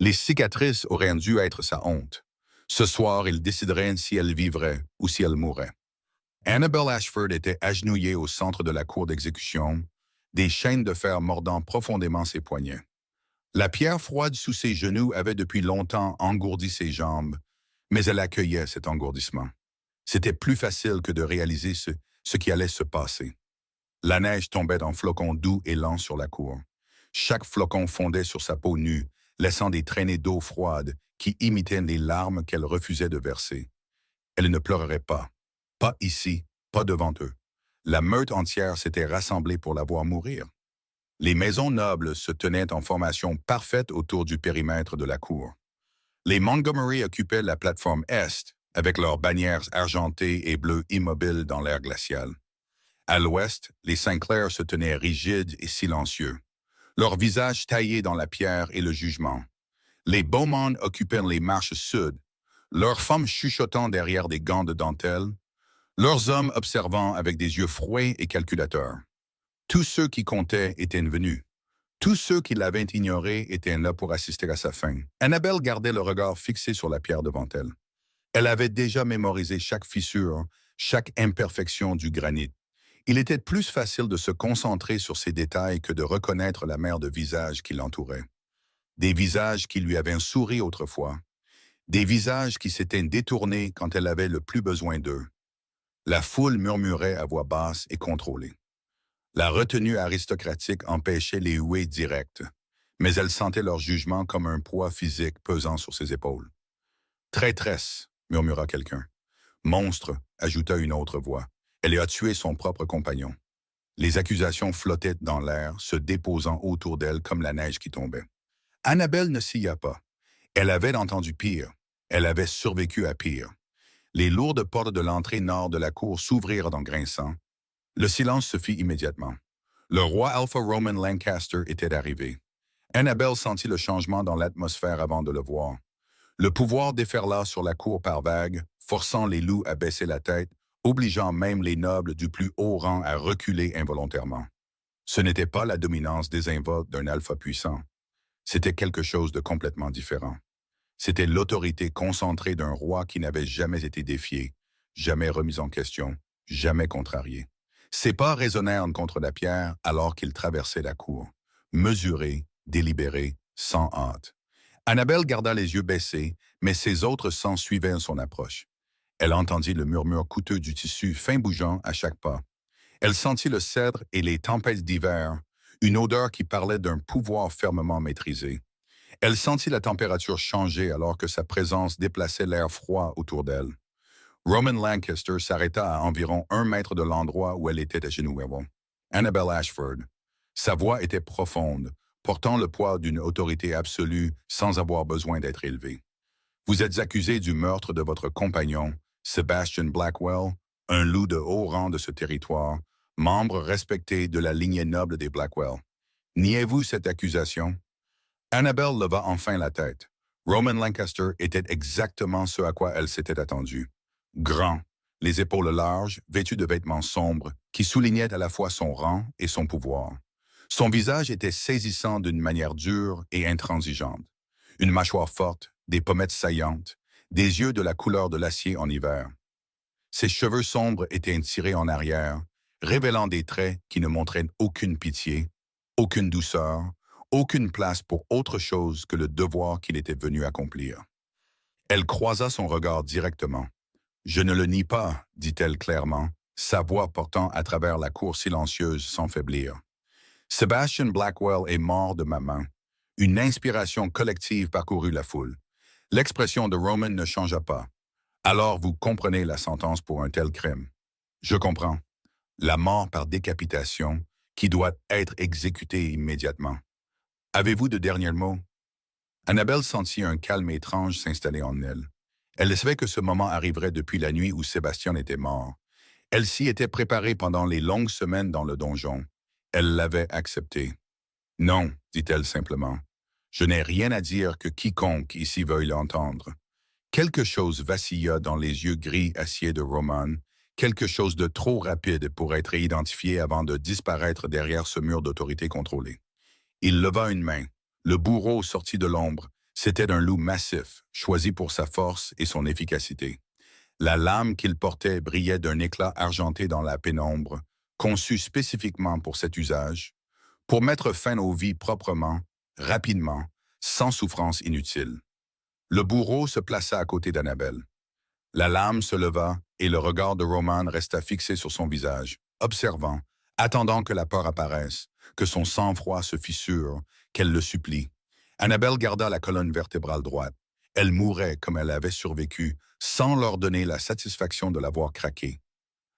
Les cicatrices auraient dû être sa honte. Ce soir, il déciderait si elle vivrait ou si elle mourrait. Annabelle Ashford était agenouillée au centre de la cour d'exécution, des chaînes de fer mordant profondément ses poignets. La pierre froide sous ses genoux avait depuis longtemps engourdi ses jambes, mais elle accueillait cet engourdissement. C'était plus facile que de réaliser ce qui allait se passer. La neige tombait en flocons doux et lents sur la cour. Chaque flocon fondait sur sa peau nue, laissant des traînées d'eau froide qui imitaient les larmes qu'elle refusait de verser. Elle ne pleurerait pas. Pas ici, pas devant eux. La meute entière s'était rassemblée pour la voir mourir. Les maisons nobles se tenaient en formation parfaite autour du périmètre de la cour. Les Montgomery occupaient la plateforme Est, avec leurs bannières argentées et bleues immobiles dans l'air glacial. À l'ouest, les Sinclair se tenaient rigides et silencieux, leurs visages taillés dans la pierre et le jugement. Les Beaumont occupaient les marches sud, leurs femmes chuchotant derrière des gants de dentelle, leurs hommes observant avec des yeux frouets et calculateurs. Tous ceux qui comptaient étaient venus. Tous ceux qui l'avaient ignoré étaient là pour assister à sa fin. Annabelle gardait le regard fixé sur la pierre devant elle. Elle avait déjà mémorisé chaque fissure, chaque imperfection du granit. Il était plus facile de se concentrer sur ces détails que de reconnaître la mer de visages qui l'entouraient. Des visages qui lui avaient souri autrefois. Des visages qui s'étaient détournés quand elle avait le plus besoin d'eux. La foule murmurait à voix basse et contrôlée. La retenue aristocratique empêchait les huées directes, mais elle sentait leur jugement comme un poids physique pesant sur ses épaules. « Traîtresse », murmura quelqu'un. « Monstre », ajouta une autre voix. Elle a tué son propre compagnon. Les accusations flottaient dans l'air, se déposant autour d'elle comme la neige qui tombait. Annabelle ne s'y a pas. Elle avait entendu pire. Elle avait survécu à pire. Les lourdes portes de l'entrée nord de la cour s'ouvrirent en grinçant. Le silence se fit immédiatement. Le roi Alpha Roman Lancaster était arrivé. Annabelle sentit le changement dans l'atmosphère avant de le voir. Le pouvoir déferla sur la cour par vagues, forçant les loups à baisser la tête, obligeant même les nobles du plus haut rang à reculer involontairement. Ce n'était pas la dominance désinvolte d'un alpha puissant. C'était quelque chose de complètement différent. C'était l'autorité concentrée d'un roi qui n'avait jamais été défié, jamais remis en question, jamais contrarié. Ses pas résonnèrent contre la pierre alors qu'il traversait la cour, mesuré, délibéré, sans hâte. Annabelle garda les yeux baissés, mais ses autres sens suivaient son approche. Elle entendit le murmure coûteux du tissu fin bougeant à chaque pas. Elle sentit le cèdre et les tempêtes d'hiver, une odeur qui parlait d'un pouvoir fermement maîtrisé. Elle sentit la température changer alors que sa présence déplaçait l'air froid autour d'elle. Roman Lancaster s'arrêta à environ 1 mètre de l'endroit où elle était agenouillée. Annabelle Ashford. Sa voix était profonde, portant le poids d'une autorité absolue sans avoir besoin d'être élevée. Vous êtes accusé du meurtre de votre compagnon, Sebastian Blackwell, un loup de haut rang de ce territoire, membre respecté de la lignée noble des Blackwell. Niez-vous cette accusation? Annabelle leva enfin la tête. Roman Lancaster était exactement ce à quoi elle s'était attendue. Grand, les épaules larges, vêtu de vêtements sombres, qui soulignaient à la fois son rang et son pouvoir. Son visage était saisissant d'une manière dure et intransigeante. Une mâchoire forte, des pommettes saillantes, des yeux de la couleur de l'acier en hiver. Ses cheveux sombres étaient tirés en arrière, révélant des traits qui ne montraient aucune pitié, aucune douceur, aucune place pour autre chose que le devoir qu'il était venu accomplir. Elle croisa son regard directement. « Je ne le nie pas », dit-elle clairement, sa voix portant à travers la cour silencieuse sans faiblir. « Sebastian Blackwell est mort de ma main. » Une inspiration collective parcourut la foule. L'expression de Roman ne changea pas. « Alors vous comprenez la sentence pour un tel crime. »« Je comprends. La mort par décapitation qui doit être exécutée immédiatement. Avez-vous de derniers mots? » Annabelle sentit un calme étrange s'installer en elle. Elle savait que ce moment arriverait depuis la nuit où Sébastien était mort. Elle s'y était préparée pendant les longues semaines dans le donjon. Elle l'avait accepté. « Non, dit-elle simplement. Je n'ai rien à dire que quiconque ici veuille l'entendre. » Quelque chose vacilla dans les yeux gris acier de Roman, quelque chose de trop rapide pour être identifié avant de disparaître derrière ce mur d'autorité contrôlée. Il leva une main. Le bourreau sortit de l'ombre, C'était un loup massif, choisi pour sa force et son efficacité. La lame qu'il portait brillait d'un éclat argenté dans la pénombre, conçue spécifiquement pour cet usage, pour mettre fin aux vies proprement, rapidement, sans souffrance inutile. Le bourreau se plaça à côté d'Annabelle. La lame se leva et le regard de Roman resta fixé sur son visage, observant, attendant que la peur apparaisse, que son sang-froid se fissure, qu'elle le supplie. Annabelle garda la colonne vertébrale droite. Elle mourait comme elle avait survécu, sans leur donner la satisfaction de l'avoir craqué.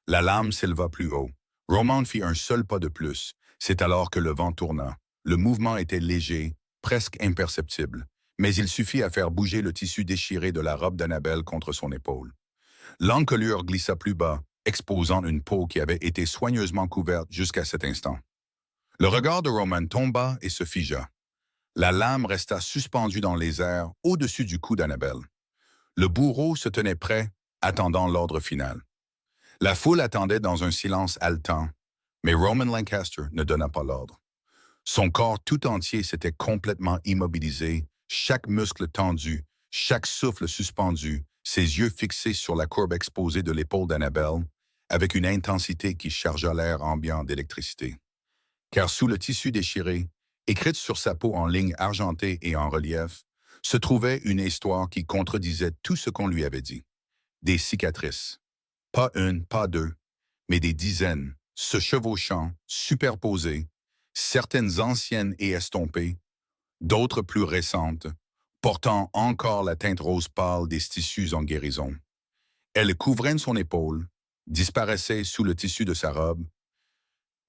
La lame s'éleva plus haut. Roman fit un seul pas de plus. C'est alors que le vent tourna. Le mouvement était léger, presque imperceptible, mais il suffit à faire bouger le tissu déchiré de la robe d'Annabelle contre son épaule. L'encolure glissa plus bas, exposant une peau qui avait été soigneusement couverte jusqu'à cet instant. Le regard de Roman tomba et se figea. La lame resta suspendue dans les airs au-dessus du cou d'Annabelle. Le bourreau se tenait prêt, attendant l'ordre final. La foule attendait dans un silence haletant, mais Roman Lancaster ne donna pas l'ordre. Son corps tout entier s'était complètement immobilisé, chaque muscle tendu, chaque souffle suspendu, ses yeux fixés sur la courbe exposée de l'épaule d'Annabelle, avec une intensité qui chargea l'air ambiant d'électricité. Car sous le tissu déchiré, écrite sur sa peau en lignes argentées et en relief, se trouvait une histoire qui contredisait tout ce qu'on lui avait dit. Des cicatrices. Pas une, pas deux, mais des dizaines, se chevauchant, superposées, certaines anciennes et estompées, d'autres plus récentes, portant encore la teinte rose pâle des tissus en guérison. Elles couvraient son épaule, disparaissaient sous le tissu de sa robe,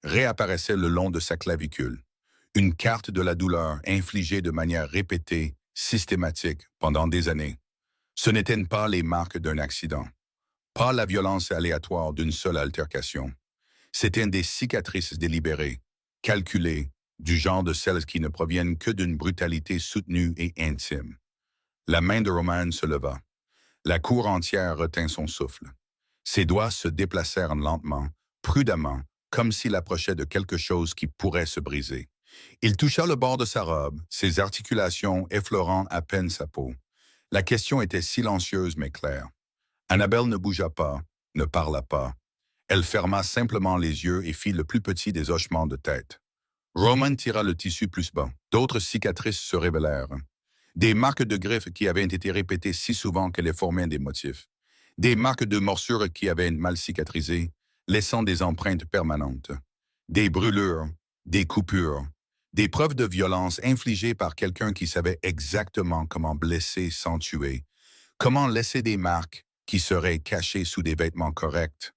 réapparaissaient le long de sa clavicule. Une carte de la douleur infligée de manière répétée, systématique, pendant des années. Ce n'étaient pas les marques d'un accident, pas la violence aléatoire d'une seule altercation. C'étaient des cicatrices délibérées, calculées, du genre de celles qui ne proviennent que d'une brutalité soutenue et intime. La main de Roman se leva. La cour entière retint son souffle. Ses doigts se déplacèrent lentement, prudemment, comme s'il approchait de quelque chose qui pourrait se briser. Il toucha le bord de sa robe, ses articulations effleurant à peine sa peau. La question était silencieuse mais claire. Annabelle ne bougea pas, ne parla pas. Elle ferma simplement les yeux et fit le plus petit des hochements de tête. Roman tira le tissu plus bas. D'autres cicatrices se révélèrent. Des marques de griffes qui avaient été répétées si souvent qu'elles les formaient des motifs. Des marques de morsures qui avaient mal cicatrisé, laissant des empreintes permanentes. Des brûlures, des coupures, des preuves de violence infligées par quelqu'un qui savait exactement comment blesser sans tuer, comment laisser des marques qui seraient cachées sous des vêtements corrects,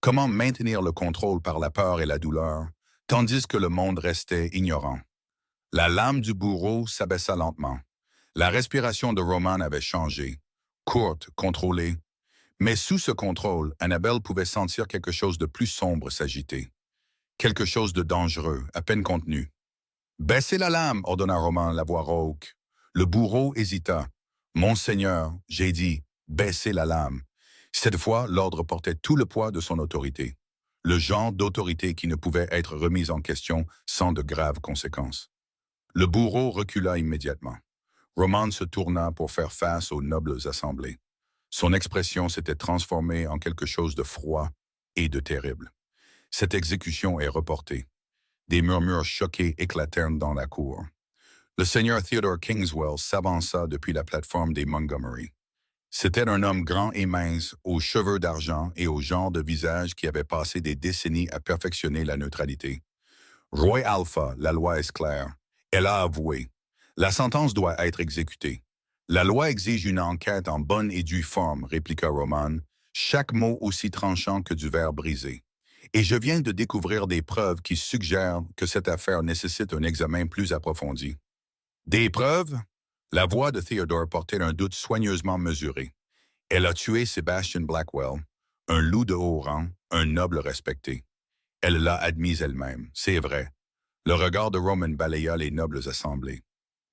comment maintenir le contrôle par la peur et la douleur, tandis que le monde restait ignorant. La lame du bourreau s'abaissa lentement. La respiration de Roman avait changé, courte, contrôlée. Mais sous ce contrôle, Annabelle pouvait sentir quelque chose de plus sombre s'agiter. Quelque chose de dangereux, à peine contenu. « Baissez la lame » ordonna Roman, la voix rauque. Le bourreau hésita. « Monseigneur, j'ai dit, baissez la lame. » Cette fois, l'ordre portait tout le poids de son autorité. Le genre d'autorité qui ne pouvait être remise en question sans de graves conséquences. Le bourreau recula immédiatement. Roman se tourna pour faire face aux nobles assemblées. Son expression s'était transformée en quelque chose de froid et de terrible. Cette exécution est reportée. Des murmures choqués éclatèrent dans la cour. Le seigneur Theodore Kingswell s'avança depuis la plateforme des Montgomery. C'était un homme grand et mince, aux cheveux d'argent et au genre de visage qui avait passé des décennies à perfectionner la neutralité. Roy Alpha, la loi est claire. Elle a avoué. La sentence doit être exécutée. La loi exige une enquête en bonne et due forme, répliqua Roman, chaque mot aussi tranchant que du verre brisé. Et je viens de découvrir des preuves qui suggèrent que cette affaire nécessite un examen plus approfondi. Des preuves? La voix de Theodore portait un doute soigneusement mesuré. Elle a tué Sebastian Blackwell, un loup de haut rang, un noble respecté. Elle l'a admise elle-même, c'est vrai. Le regard de Roman balaya les nobles assemblées.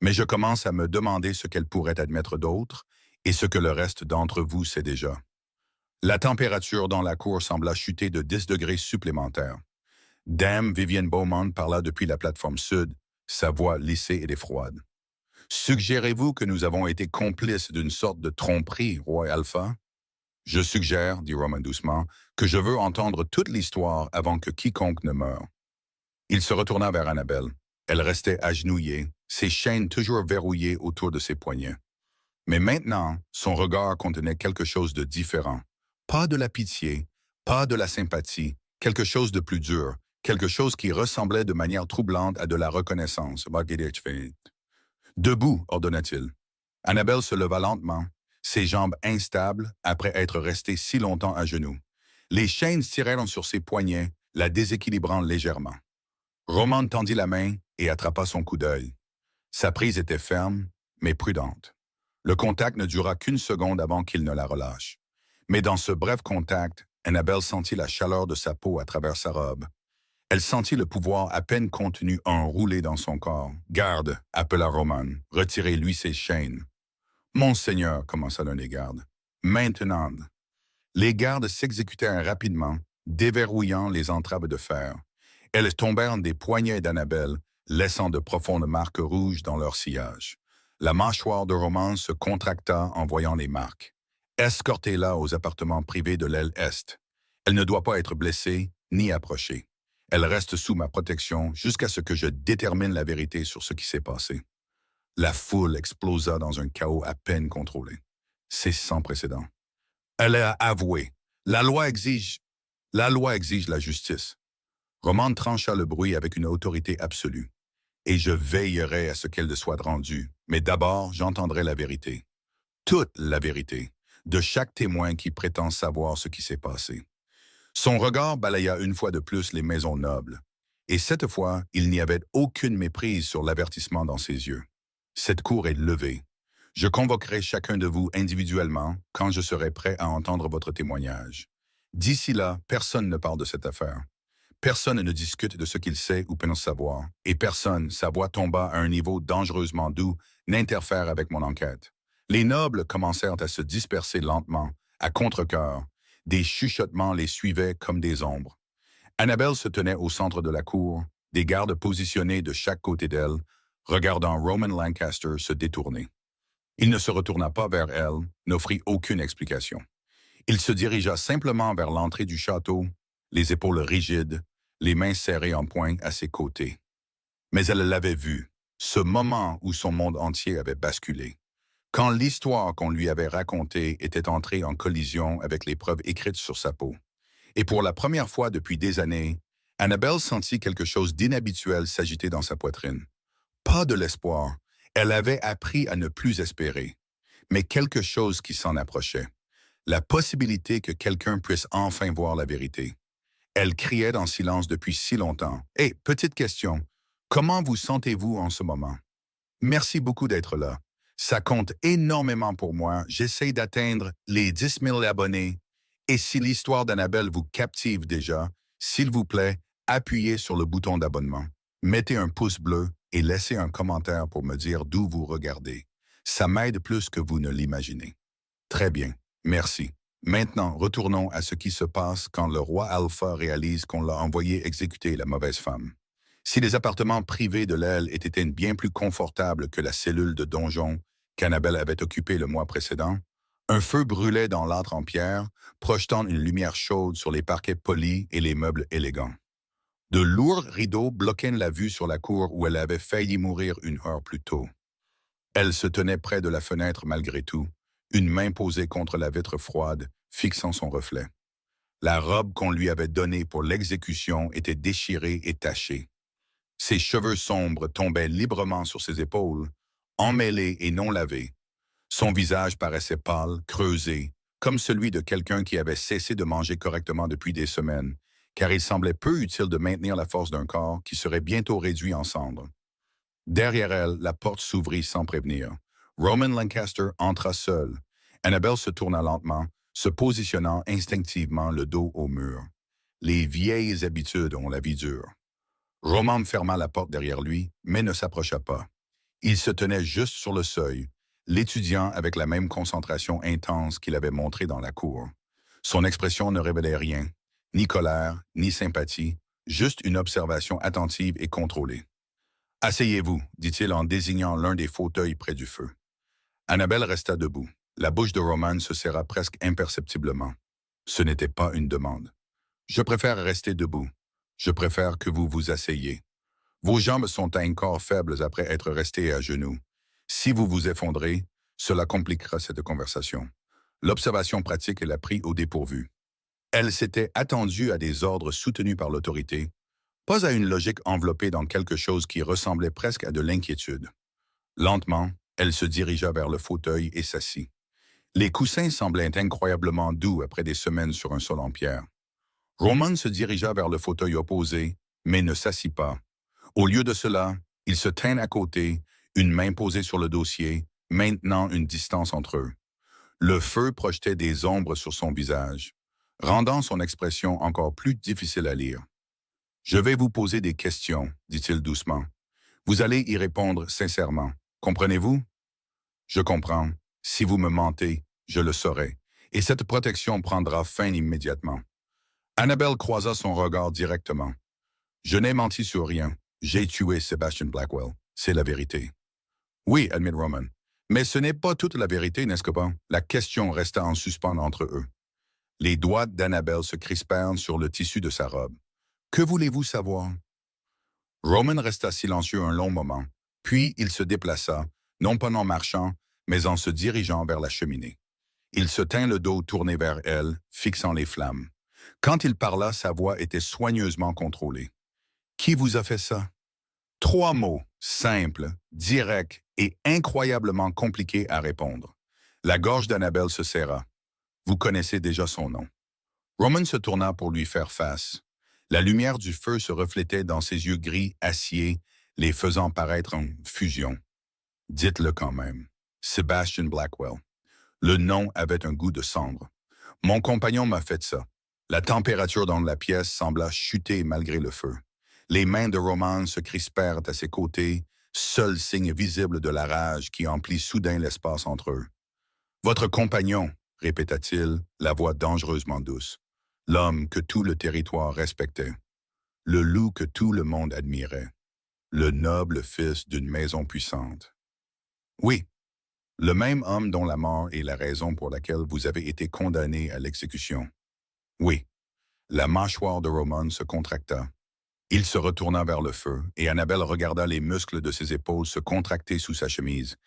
Mais je commence à me demander ce qu'elle pourrait admettre d'autre et ce que le reste d'entre vous sait déjà. La température dans la cour sembla chuter de 10 degrés supplémentaires. Dame Vivienne Beaumont parla depuis la plateforme sud, sa voix lissée et froide. Suggérez-vous que nous avons été complices d'une sorte de tromperie, roi Alpha? Je suggère, dit Roman doucement, que je veux entendre toute l'histoire avant que quiconque ne meure. Il se retourna vers Annabelle. Elle restait agenouillée, ses chaînes toujours verrouillées autour de ses poignets. Mais maintenant, son regard contenait quelque chose de différent. Pas de la pitié, pas de la sympathie, quelque chose de plus dur, quelque chose qui ressemblait de manière troublante à de la reconnaissance. Debout, ordonna-t-il. Annabelle se leva lentement, ses jambes instables après être restée si longtemps à genoux. Les chaînes tirèrent sur ses poignets, la déséquilibrant légèrement. Roman tendit la main et attrapa son coup d'œil. Sa prise était ferme, mais prudente. Le contact ne dura qu'une seconde avant qu'il ne la relâche. Mais dans ce bref contact, Annabelle sentit la chaleur de sa peau à travers sa robe. Elle sentit le pouvoir à peine contenu enroulé dans son corps. « Garde » appela Roman. « Retirez-lui ses chaînes. »« Monseigneur » commença l'un des gardes. « Maintenant. » Les gardes s'exécutèrent rapidement, déverrouillant les entraves de fer. Elles tombèrent des poignets d'Annabelle, laissant de profondes marques rouges dans leur sillage. La mâchoire de Roman se contracta en voyant les marques. « Escortez-la aux appartements privés de l'aile Est. Elle ne doit pas être blessée ni approchée. Elle reste sous ma protection jusqu'à ce que je détermine la vérité sur ce qui s'est passé. » La foule explosa dans un chaos à peine contrôlé. C'est sans précédent. Elle a avoué. La loi exige la justice. Roman trancha le bruit avec une autorité absolue. Et je veillerai à ce qu'elle soit rendue. Mais d'abord, j'entendrai la vérité. Toute la vérité, de chaque témoin qui prétend savoir ce qui s'est passé. Son regard balaya une fois de plus les maisons nobles. Et cette fois, il n'y avait aucune méprise sur l'avertissement dans ses yeux. Cette cour est levée. Je convoquerai chacun de vous individuellement quand je serai prêt à entendre votre témoignage. D'ici là, personne ne parle de cette affaire. Personne ne discute de ce qu'il sait ou pense savoir, et personne, sa voix tomba à un niveau dangereusement doux, n'interfère avec mon enquête. Les nobles commencèrent à se disperser lentement, à contre-cœur. Des chuchotements les suivaient comme des ombres. Annabelle se tenait au centre de la cour, des gardes positionnés de chaque côté d'elle, regardant Roman Lancaster se détourner. Il ne se retourna pas vers elle, n'offrit aucune explication. Il se dirigea simplement vers l'entrée du château, les épaules rigides, les mains serrées en poing à ses côtés. Mais elle l'avait vu, ce moment où son monde entier avait basculé. Quand l'histoire qu'on lui avait racontée était entrée en collision avec les preuves écrites sur sa peau. Et pour la première fois depuis des années, Annabelle sentit quelque chose d'inhabituel s'agiter dans sa poitrine. Pas de l'espoir, elle avait appris à ne plus espérer, mais quelque chose qui s'en approchait. La possibilité que quelqu'un puisse enfin voir la vérité. Elle criait dans le silence depuis si longtemps. « Hé, petite question, comment vous sentez-vous en ce moment? » « Merci beaucoup d'être là. Ça compte énormément pour moi. J'essaie d'atteindre les 10 000 abonnés. Et si l'histoire d'Annabelle vous captive déjà, s'il vous plaît, appuyez sur le bouton d'abonnement. Mettez un pouce bleu et laissez un commentaire pour me dire d'où vous regardez. Ça m'aide plus que vous ne l'imaginez. Très bien, merci. Maintenant, retournons à ce qui se passe quand le roi Alpha réalise qu'on l'a envoyé exécuter la mauvaise femme. Si les appartements privés de l'aile étaient bien plus confortables que la cellule de donjon qu'Annabelle avait occupée le mois précédent, un feu brûlait dans l'âtre en pierre, projetant une lumière chaude sur les parquets polis et les meubles élégants. De lourds rideaux bloquaient la vue sur la cour où elle avait failli mourir une heure plus tôt. Elle se tenait près de la fenêtre malgré tout, une main posée contre la vitre froide, fixant son reflet. La robe qu'on lui avait donnée pour l'exécution était déchirée et tachée. Ses cheveux sombres tombaient librement sur ses épaules, emmêlés et non lavés. Son visage paraissait pâle, creusé, comme celui de quelqu'un qui avait cessé de manger correctement depuis des semaines, car il semblait peu utile de maintenir la force d'un corps qui serait bientôt réduit en cendres. Derrière elle, la porte s'ouvrit sans prévenir. Roman Lancaster entra seul. Annabelle se tourna lentement, se positionnant instinctivement le dos au mur. Les vieilles habitudes ont la vie dure. Roman ferma la porte derrière lui, mais ne s'approcha pas. Il se tenait juste sur le seuil, l'étudiant avec la même concentration intense qu'il avait montrée dans la cour. Son expression ne révélait rien, ni colère, ni sympathie, juste une observation attentive et contrôlée. Asseyez-vous, dit-il en désignant l'un des fauteuils près du feu. Annabelle resta debout. La bouche de Roman se serra presque imperceptiblement. Ce n'était pas une demande. Je préfère rester debout. Je préfère que vous vous asseyiez. Vos jambes sont encore faibles après être restés à genoux. Si vous vous effondrez, cela compliquera cette conversation. L'observation pratique l'a pris au dépourvu. Elle s'était attendue à des ordres soutenus par l'autorité, pas à une logique enveloppée dans quelque chose qui ressemblait presque à de l'inquiétude. Lentement, elle se dirigea vers le fauteuil et s'assit. Les coussins semblaient incroyablement doux après des semaines sur un sol en pierre. Roman se dirigea vers le fauteuil opposé, mais ne s'assit pas. Au lieu de cela, il se tint à côté, une main posée sur le dossier, maintenant une distance entre eux. Le feu projetait des ombres sur son visage, rendant son expression encore plus difficile à lire. « Je vais vous poser des questions, dit-il doucement. Vous allez y répondre sincèrement. Comprenez-vous? Je comprends. Si vous me mentez, je le saurai. Et cette protection prendra fin immédiatement. Annabelle croisa son regard directement. Je n'ai menti sur rien. J'ai tué Sebastian Blackwell. C'est la vérité. Oui, admit Roman. Mais ce n'est pas toute la vérité, n'est-ce pas? La question resta en suspens entre eux. Les doigts d'Annabelle se crispèrent sur le tissu de sa robe. Que voulez-vous savoir? Roman resta silencieux un long moment, puis il se déplaça, non pas en marchant, mais en se dirigeant vers la cheminée. Il se tint le dos tourné vers elle, fixant les flammes. Quand il parla, sa voix était soigneusement contrôlée. « Qui vous a fait ça? » 3 mots, simples, directs et incroyablement compliqués à répondre. La gorge d'Annabelle se serra. Vous connaissez déjà son nom. Roman se tourna pour lui faire face. La lumière du feu se reflétait dans ses yeux gris acier, les faisant paraître en fusion. Dites-le quand même. Sebastian Blackwell. Le nom avait un goût de cendre. Mon compagnon m'a fait ça. La température dans la pièce sembla chuter malgré le feu. Les mains de Roman se crispèrent à ses côtés, seul signe visible de la rage qui emplit soudain l'espace entre eux. « Votre compagnon, » répéta-t-il, la voix dangereusement douce. L'homme que tout le territoire respectait. Le loup que tout le monde admirait. Le noble fils d'une maison puissante. Oui, le même homme dont la mort est la raison pour laquelle vous avez été condamné à l'exécution. Oui, la mâchoire de Roman se contracta. Il se retourna vers le feu, et Annabelle regarda les muscles de ses épaules se contracter sous sa chemise.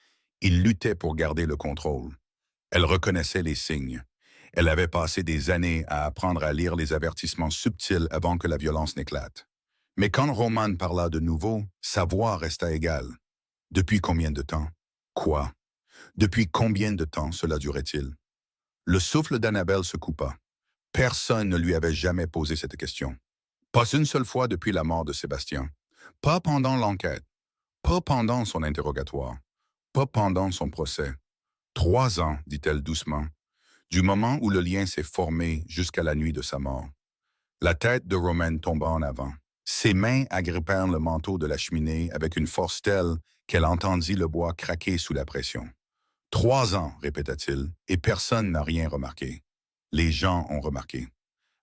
Il luttait pour garder le contrôle. Elle reconnaissait les signes. Elle avait passé des années à apprendre à lire les avertissements subtils avant que la violence n'éclate. Mais quand Roman parla de nouveau, sa voix resta égale. Depuis combien de temps? Quoi? Depuis combien de temps cela durait-il? Le souffle d'Annabelle se coupa. Personne ne lui avait jamais posé cette question. Pas une seule fois depuis la mort de Sébastien. Pas pendant l'enquête. Pas pendant son interrogatoire. Pas pendant son procès. 3 ans, dit-elle doucement, du moment où le lien s'est formé jusqu'à la nuit de sa mort. La tête de Roman tomba en avant. Ses mains agrippèrent le manteau de la cheminée avec une force telle qu'elle entendit le bois craquer sous la pression. 3 ans, répéta-t-il, et personne n'a rien remarqué. Les gens ont remarqué.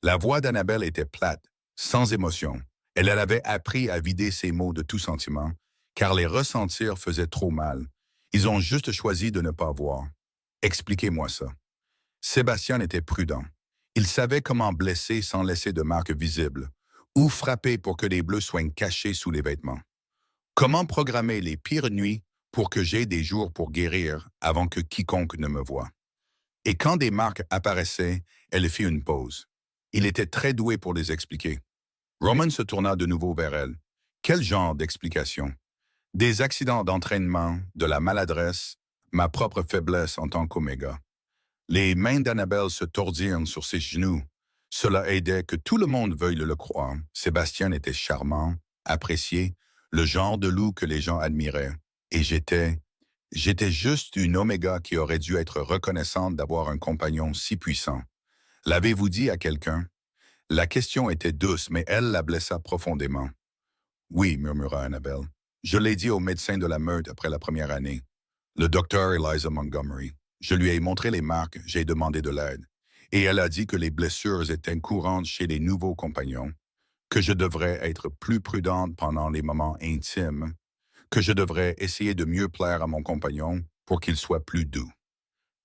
La voix d'Annabelle était plate, sans émotion. Elle avait appris à vider ses mots de tout sentiment, car les ressentir faisait trop mal. Ils ont juste choisi de ne pas voir. Expliquez-moi ça. Sébastien était prudent. Il savait comment blesser sans laisser de marques visibles, ou frapper pour que les bleus soient cachés sous les vêtements. Comment programmer les pires nuits pour que j'aie des jours pour guérir avant que quiconque ne me voie. Et quand des marques apparaissaient, elle fit une pause. Il était très doué pour les expliquer. Roman se tourna de nouveau vers elle. Quel genre d'explication? Des accidents d'entraînement, de la maladresse, ma propre faiblesse en tant qu'Oméga. Les mains d'Annabelle se tordirent sur ses genoux. Cela aidait que tout le monde veuille le croire. Sébastien était charmant, apprécié, le genre de loup que les gens admiraient. Et j'étais juste une Oméga qui aurait dû être reconnaissante d'avoir un compagnon si puissant. L'avez-vous dit à quelqu'un? La question était douce, mais elle la blessa profondément. Oui, murmura Annabelle. Je l'ai dit au médecin de la meute après la première année, le docteur Eliza Montgomery. Je lui ai montré les marques, j'ai demandé de l'aide. Et elle a dit que les blessures étaient courantes chez les nouveaux compagnons, que je devrais être plus prudente pendant les moments intimes. que je devrais essayer de mieux plaire à mon compagnon pour qu'il soit plus doux.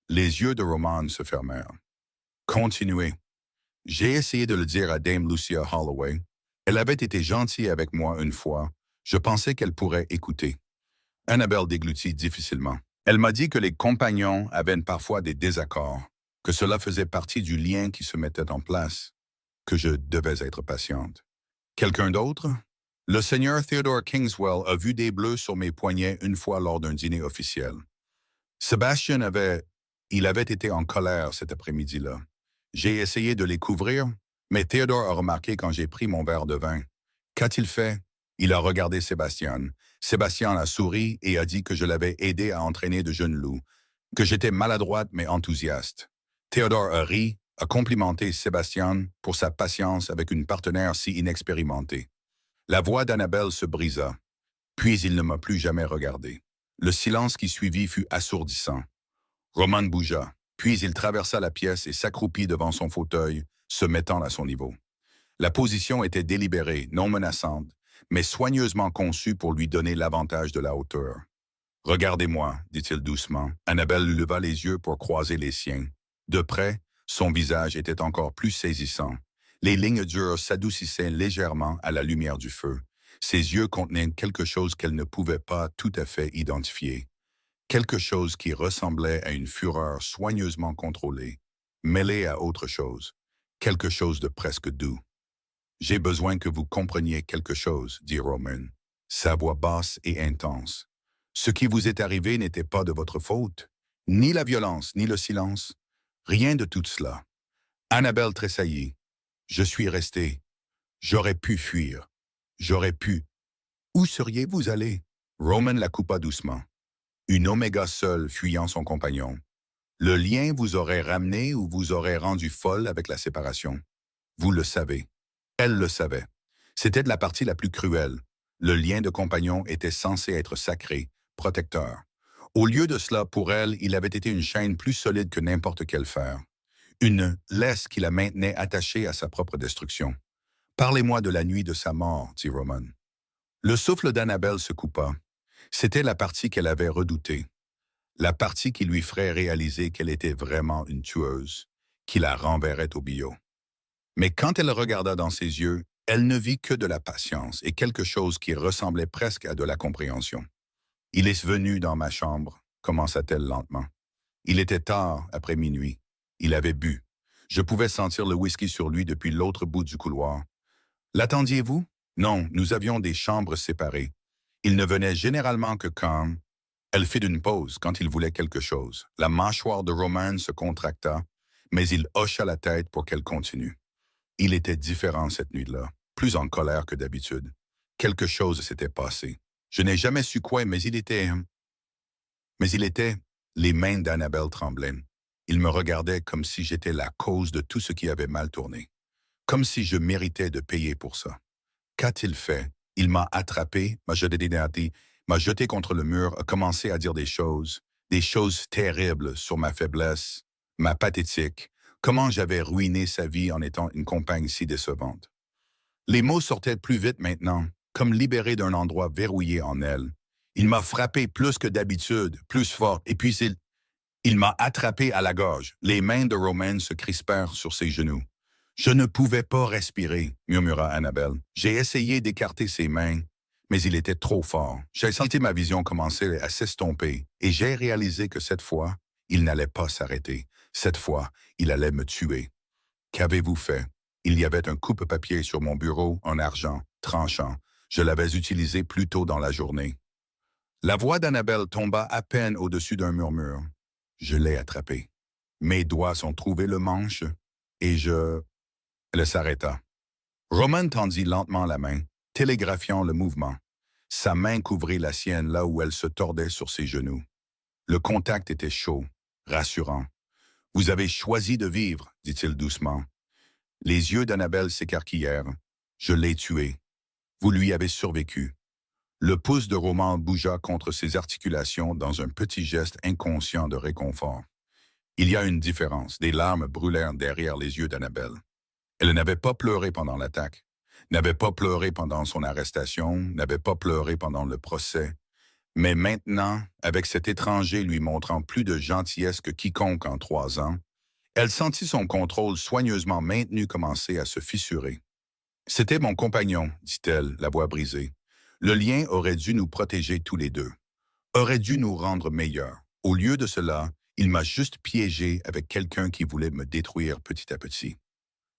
Les yeux de Roman se fermèrent. Continuez. J'ai essayé de le dire à Dame Lucia Holloway. Elle avait été gentille avec moi une fois. Je pensais qu'elle pourrait écouter. Annabelle déglutit difficilement. Elle m'a dit que les compagnons avaient parfois des désaccords, que cela faisait partie du lien qui se mettait en place, que je devais être patiente. Quelqu'un d'autre? Le seigneur Theodore Kingswell a vu des bleus sur mes poignets une fois lors d'un dîner officiel. Sébastien il avait été en colère cet après-midi-là. J'ai essayé de les couvrir, mais Theodore a remarqué quand j'ai pris mon verre de vin. Qu'a-t-il fait? Il a regardé Sébastien. Sébastien a souri et a dit que je l'avais aidé à entraîner de jeunes loups, que j'étais maladroite mais enthousiaste. Theodore a ri, a complimenté Sébastien pour sa patience avec une partenaire si inexpérimentée. La voix d'Annabelle se brisa, puis il ne m'a plus jamais regardé. Le silence qui suivit fut assourdissant. Roman bougea, puis il traversa la pièce et s'accroupit devant son fauteuil, se mettant à son niveau. La position était délibérée, non menaçante, mais soigneusement conçue pour lui donner l'avantage de la hauteur. « Regardez-moi, dit-il doucement. Annabelle leva les yeux pour croiser les siens. De près, son visage était encore plus saisissant. Les lignes dures s'adoucissaient légèrement à la lumière du feu. Ses yeux contenaient quelque chose qu'elle ne pouvait pas tout à fait identifier. Quelque chose qui ressemblait à une fureur soigneusement contrôlée, mêlée à autre chose. Quelque chose de presque doux. « J'ai besoin que vous compreniez quelque chose, dit Roman, sa voix basse et intense. Ce qui vous est arrivé n'était pas de votre faute, ni la violence, ni le silence. Rien de tout cela. Annabelle tressaillit. Je suis resté. J'aurais pu fuir. J'aurais pu. Où seriez-vous allé? Roman la coupa doucement. Une oméga seule fuyant son compagnon. Le lien vous aurait ramené ou vous aurait rendu folle avec la séparation. Vous le savez. Elle le savait. C'était la partie la plus cruelle. Le lien de compagnon était censé être sacré, protecteur. Au lieu de cela, pour elle, il avait été une chaîne plus solide que n'importe quel fer. Une laisse qui la maintenait attachée à sa propre destruction. « Parlez-moi de la nuit de sa mort, dit Roman. Le souffle d'Annabelle se coupa. C'était la partie qu'elle avait redoutée. La partie qui lui ferait réaliser qu'elle était vraiment une tueuse, qui la renverrait au billot. Mais quand elle regarda dans ses yeux, elle ne vit que de la patience et quelque chose qui ressemblait presque à de la compréhension. « Il est venu dans ma chambre, commença-t-elle lentement. Il était tard, après minuit. Il avait bu. Je pouvais sentir le whisky sur lui depuis l'autre bout du couloir. L'attendiez-vous? Non, nous avions des chambres séparées. Il ne venait généralement que quand... » Elle fit une pause quand il voulait quelque chose. La mâchoire de Roman se contracta, mais il hocha la tête pour qu'elle continue. Il était différent cette nuit-là, plus en colère que d'habitude. Quelque chose s'était passé. Je n'ai jamais su quoi, mais il était... Les mains d'Annabelle tremblaient. Il me regardait comme si j'étais la cause de tout ce qui avait mal tourné. Comme si je méritais de payer pour ça. Qu'a-t-il fait? Il m'a attrapé, m'a jeté contre le mur, a commencé à dire des choses terribles sur ma faiblesse, ma pathétique, comment j'avais ruiné sa vie en étant une compagne si décevante. Les mots sortaient plus vite maintenant, comme libérés d'un endroit verrouillé en elle. Il m'a frappé plus que d'habitude, plus fort, et puis il m'a attrapé à la gorge. Les mains de Roman se crispèrent sur ses genoux. Je ne pouvais pas respirer, murmura Annabelle. J'ai essayé d'écarter ses mains, mais il était trop fort. J'ai senti ma vision commencer à s'estomper, et j'ai réalisé que cette fois, il n'allait pas s'arrêter. Cette fois, il allait me tuer. Qu'avez-vous fait? Il y avait un coupe-papier sur mon bureau en argent, tranchant. Je l'avais utilisé plus tôt dans la journée. La voix d'Annabelle tomba à peine au-dessus d'un murmure. Je l'ai attrapé. Mes doigts ont trouvé le manche, et Elle s'arrêta. Roman tendit lentement la main, télégraphiant le mouvement. Sa main couvrit la sienne là où elle se tordait sur ses genoux. Le contact était chaud, rassurant. « Vous avez choisi de vivre, dit-il doucement. Les yeux d'Annabelle s'écarquillèrent. Je l'ai tué. Vous lui avez survécu. Le pouce de Roman bougea contre ses articulations dans un petit geste inconscient de réconfort. Il y a une différence. Des larmes brûlèrent derrière les yeux d'Annabelle. Elle n'avait pas pleuré pendant l'attaque, n'avait pas pleuré pendant son arrestation, n'avait pas pleuré pendant le procès, Mais maintenant, avec cet étranger lui montrant plus de gentillesse que quiconque en 3 ans, elle sentit son contrôle soigneusement maintenu commencer à se fissurer. C'était mon compagnon, dit-elle, la voix brisée. Le lien aurait dû nous protéger tous les deux, aurait dû nous rendre meilleurs. Au lieu de cela, il m'a juste piégé avec quelqu'un qui voulait me détruire petit à petit.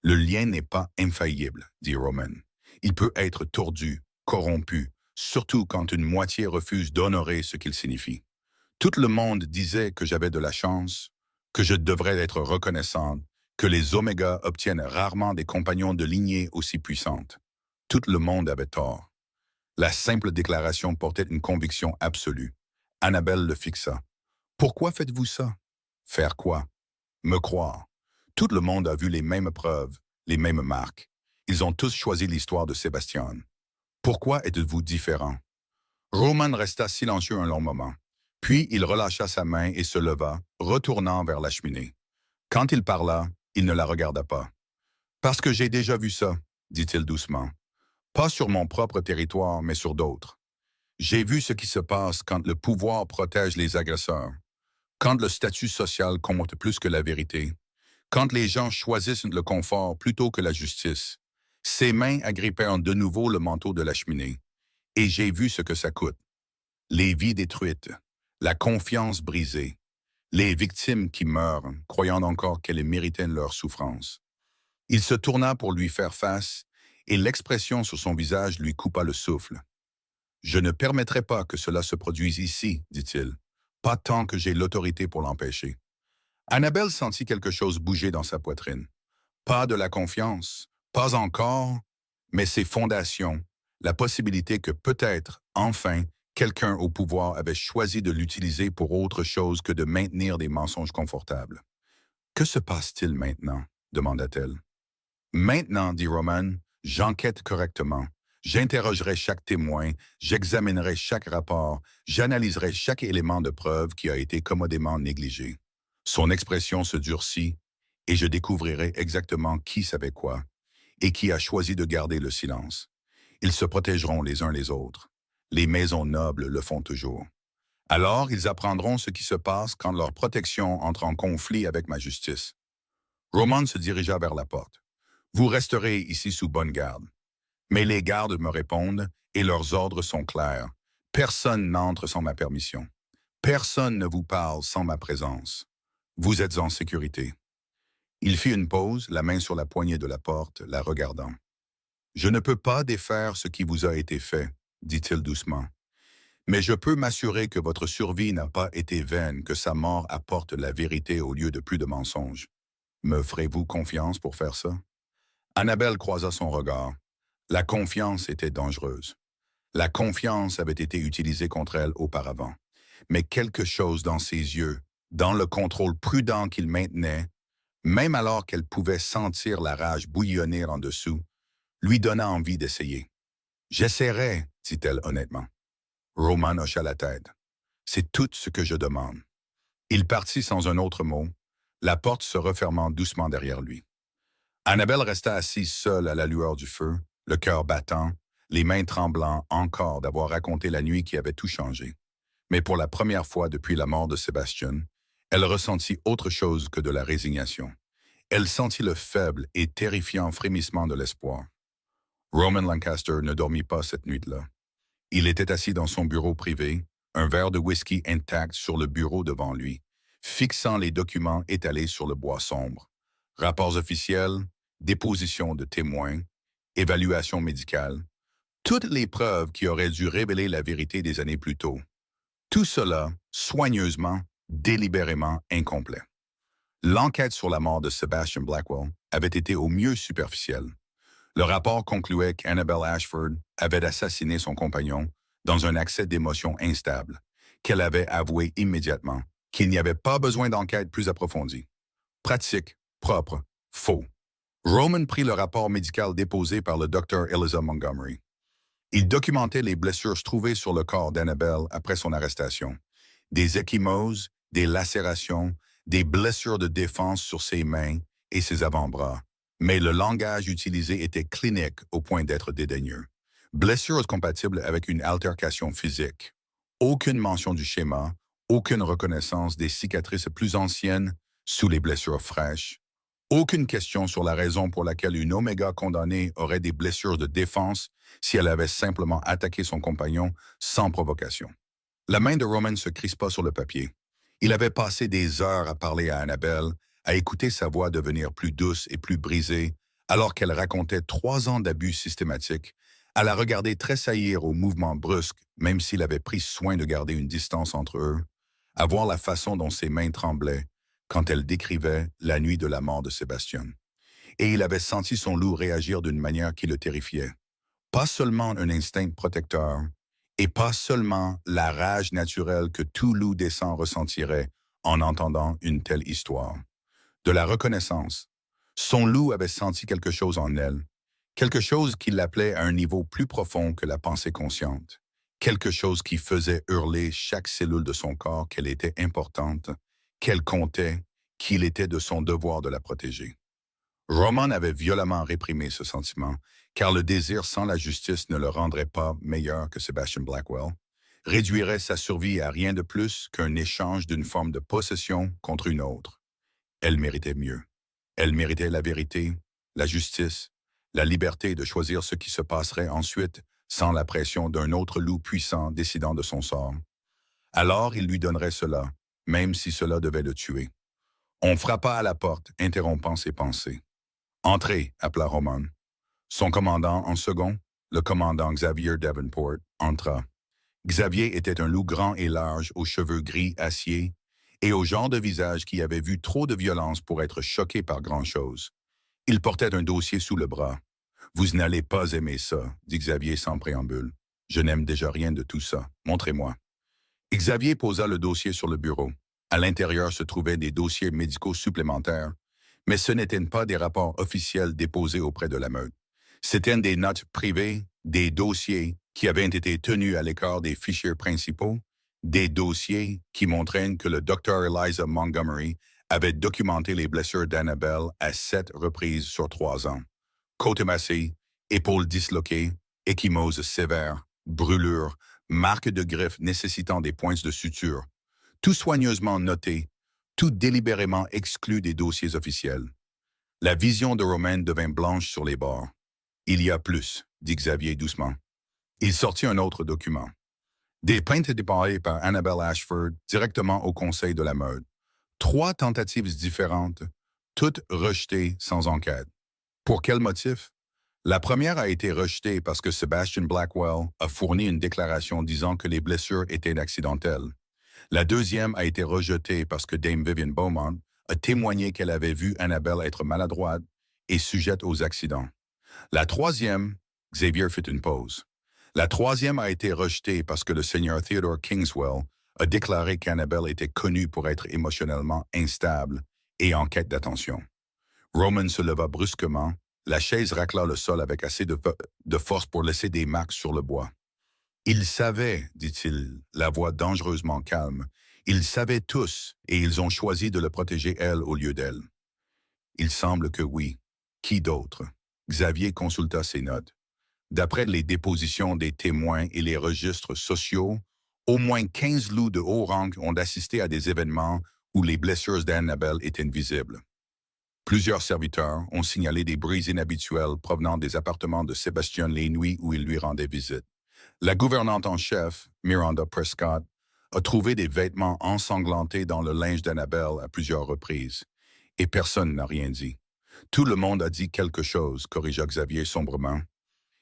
Le lien n'est pas infaillible, dit Roman. Il peut être tordu, corrompu, surtout quand une moitié refuse d'honorer ce qu'il signifie. Tout le monde disait que j'avais de la chance, que je devrais être reconnaissante, que les Oméga obtiennent rarement des compagnons de lignée aussi puissantes. Tout le monde avait tort. La simple déclaration portait une conviction absolue. Annabelle le fixa. Pourquoi faites-vous ça? Faire quoi? Me croire. Tout le monde a vu les mêmes preuves, les mêmes marques. Ils ont tous choisi l'histoire de Sébastien. Pourquoi êtes-vous différent? Roman resta silencieux un long moment. Puis il relâcha sa main et se leva, retournant vers la cheminée. Quand il parla, il ne la regarda pas. Parce que j'ai déjà vu ça, dit-il doucement. Pas sur mon propre territoire, mais sur d'autres. J'ai vu ce qui se passe quand le pouvoir protège les agresseurs, quand le statut social compte plus que la vérité, quand les gens choisissent le confort plutôt que la justice. Ses mains agrippèrent de nouveau le manteau de la cheminée, et j'ai vu ce que ça coûte. Les vies détruites, la confiance brisée, les victimes qui meurent, croyant encore qu'elles méritaient leur souffrance. Il se tourna pour lui faire face, et l'expression sur son visage lui coupa le souffle. « Je ne permettrai pas que cela se produise ici, dit-il, pas tant que j'ai l'autorité pour l'empêcher. » Annabelle sentit quelque chose bouger dans sa poitrine. Pas de la confiance, pas encore, mais ses fondations, la possibilité que peut-être, enfin, quelqu'un au pouvoir avait choisi de l'utiliser pour autre chose que de maintenir des mensonges confortables. « Que se passe-t-il maintenant? » demanda-t-elle. « Maintenant, dit Roman, j'enquête correctement. J'interrogerai chaque témoin, j'examinerai chaque rapport, j'analyserai chaque élément de preuve qui a été commodément négligé. » Son expression se durcit, et je découvrirai exactement qui savait quoi, et qui a choisi de garder le silence. Ils se protégeront les uns les autres. Les maisons nobles le font toujours. Alors, ils apprendront ce qui se passe quand leur protection entre en conflit avec ma justice. Roman se dirigea vers la porte. « Vous resterez ici sous bonne garde. » Mais les gardes me répondent, et leurs ordres sont clairs. Personne n'entre sans ma permission. Personne ne vous parle sans ma présence. Vous êtes en sécurité. Il fit une pause, la main sur la poignée de la porte, la regardant. « Je ne peux pas défaire ce qui vous a été fait, » dit-il doucement. « Mais je peux m'assurer que votre survie n'a pas été vaine, que sa mort apporte la vérité au lieu de plus de mensonges. Me ferez-vous confiance pour faire ça? » Annabelle croisa son regard. La confiance était dangereuse. La confiance avait été utilisée contre elle auparavant. Mais quelque chose dans ses yeux, dans le contrôle prudent qu'il maintenait, même alors qu'elle pouvait sentir la rage bouillonner en dessous, lui donna envie d'essayer. « J'essaierai, dit-elle honnêtement. » Roman hocha la tête. « C'est tout ce que je demande. » Il partit sans un autre mot, la porte se refermant doucement derrière lui. Annabelle resta assise seule à la lueur du feu, le cœur battant, les mains tremblant encore d'avoir raconté la nuit qui avait tout changé. Mais pour la première fois depuis la mort de Sébastien, elle ressentit autre chose que de la résignation. Elle sentit le faible et terrifiant frémissement de l'espoir. Roman Lancaster ne dormit pas cette nuit-là. Il était assis dans son bureau privé, un verre de whisky intact sur le bureau devant lui, fixant les documents étalés sur le bois sombre. Rapports officiels, dépositions de témoins, évaluation médicale, toutes les preuves qui auraient dû révéler la vérité des années plus tôt. Tout cela, soigneusement, délibérément incomplet. L'enquête sur la mort de Sebastian Blackwell avait été au mieux superficielle. Le rapport concluait qu'Annabelle Ashford avait assassiné son compagnon dans un accès d'émotion instable, qu'elle avait avoué immédiatement qu'il n'y avait pas besoin d'enquête plus approfondie. Pratique, propre, faux. Roman prit le rapport médical déposé par le docteur Eliza Montgomery. Il documentait les blessures trouvées sur le corps d'Annabelle après son arrestation. Des ecchymoses, des lacérations, des blessures de défense sur ses mains et ses avant-bras. Mais le langage utilisé était clinique au point d'être dédaigneux. Blessures compatibles avec une altercation physique. Aucune mention du schéma, aucune reconnaissance des cicatrices plus anciennes sous les blessures fraîches, aucune question sur la raison pour laquelle une Oméga condamnée aurait des blessures de défense si elle avait simplement attaqué son compagnon sans provocation. La main de Roman se crispa sur le papier. Il avait passé des heures à parler à Annabelle, à écouter sa voix devenir plus douce et plus brisée, alors qu'elle racontait 3 ans d'abus systématiques, à la regarder tressaillir aux mouvements brusques, même s'il avait pris soin de garder une distance entre eux, à voir la façon dont ses mains tremblaient quand elle décrivait la nuit de la mort de Sébastien. Et il avait senti son loup réagir d'une manière qui le terrifiait. Pas seulement un instinct protecteur, et pas seulement la rage naturelle que tout loup décent ressentirait en entendant une telle histoire. De la reconnaissance. Son loup avait senti quelque chose en elle, quelque chose qui l'appelait à un niveau plus profond que la pensée consciente, quelque chose qui faisait hurler chaque cellule de son corps qu'elle était importante, qu'elle comptait, qu'il était de son devoir de la protéger. Roman avait violemment réprimé ce sentiment, car le désir sans la justice ne le rendrait pas meilleur que Sebastian Blackwell, réduirait sa survie à rien de plus qu'un échange d'une forme de possession contre une autre. Elle méritait mieux. Elle méritait la vérité, la justice, la liberté de choisir ce qui se passerait ensuite sans la pression d'un autre loup puissant décidant de son sort. Alors il lui donnerait cela, même si cela devait le tuer. On frappa à la porte, interrompant ses pensées. « Entrez », appela Roman. Son commandant en second, le commandant Xavier Davenport, entra. Xavier était un loup grand et large, aux cheveux gris acier, et au genre de visage qui avait vu trop de violence pour être choqué par grand-chose. Il portait un dossier sous le bras. « Vous n'allez pas aimer ça », dit Xavier sans préambule. « Je n'aime déjà rien de tout ça. Montrez-moi. » Xavier posa le dossier sur le bureau. À l'intérieur se trouvaient des dossiers médicaux supplémentaires, mais ce n'étaient pas des rapports officiels déposés auprès de la meute. C'étaient des notes privées, des dossiers qui avaient été tenus à l'écart des fichiers principaux, des dossiers qui montraient que le docteur Eliza Montgomery avait documenté les blessures d'Annabelle à 7 reprises sur 3 ans. Côte massée, épaules disloquées, ecchymose sévère, brûlures, marques de griffes nécessitant des points de suture. Tout soigneusement noté, tout délibérément exclu des dossiers officiels. La vision de Roman devint blanche sur les bords. « Il y a plus », dit Xavier doucement. Il sortit un autre document. Des plaintes déposées par Annabelle Ashford directement au Conseil de la meute. 3 tentatives différentes, toutes rejetées sans enquête. Pour quel motif? La première a été rejetée parce que Sebastian Blackwell a fourni une déclaration disant que les blessures étaient accidentelles. La deuxième a été rejetée parce que Dame Vivian Beaumont a témoigné qu'elle avait vu Annabelle être maladroite et sujette aux accidents. La troisième, Xavier fit une pause. La troisième a été rejetée parce que le seigneur Theodore Kingswell a déclaré qu'Annabelle était connue pour être émotionnellement instable et en quête d'attention. Roman se leva brusquement, la chaise racla le sol avec assez de force pour laisser des marques sur le bois. « Ils savaient, dit-il, la voix dangereusement calme, ils savaient tous et ils ont choisi de le protéger elle au lieu d'elle. » Il semble que oui. Qui d'autre? Xavier consulta ses notes. D'après les dépositions des témoins et les registres sociaux, au moins 15 loups de haut rang ont assisté à des événements où les blessures d'Annabelle étaient visibles. Plusieurs serviteurs ont signalé des bruits inhabituels provenant des appartements de Sébastien les nuits où il lui rendait visite. La gouvernante en chef, Miranda Prescott, a trouvé des vêtements ensanglantés dans le linge d'Annabelle à plusieurs reprises, et personne n'a rien dit. Tout le monde a dit quelque chose, corrigea Xavier sombrement.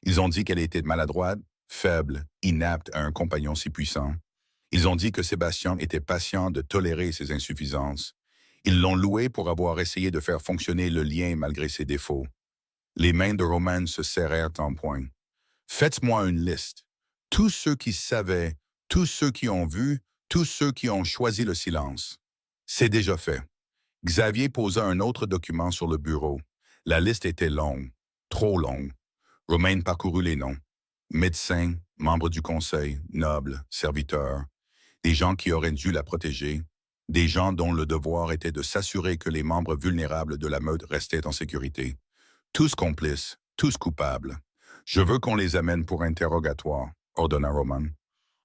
Ils ont dit qu'elle était maladroite, faible, inapte à un compagnon si puissant. Ils ont dit que Sébastien était patient de tolérer ses insuffisances. Ils l'ont loué pour avoir essayé de faire fonctionner le lien malgré ses défauts. Les mains de Roman se serrèrent en poing. « Faites-moi une liste. Tous ceux qui savaient, tous ceux qui ont vu, tous ceux qui ont choisi le silence. » C'est déjà fait. Xavier posa un autre document sur le bureau. La liste était longue, trop longue. Romain parcourut les noms. Médecins, membres du conseil, nobles, serviteurs, des gens qui auraient dû la protéger, des gens dont le devoir était de s'assurer que les membres vulnérables de la meute restaient en sécurité. Tous complices, tous coupables. Je veux qu'on les amène pour interrogatoire, ordonna Roman.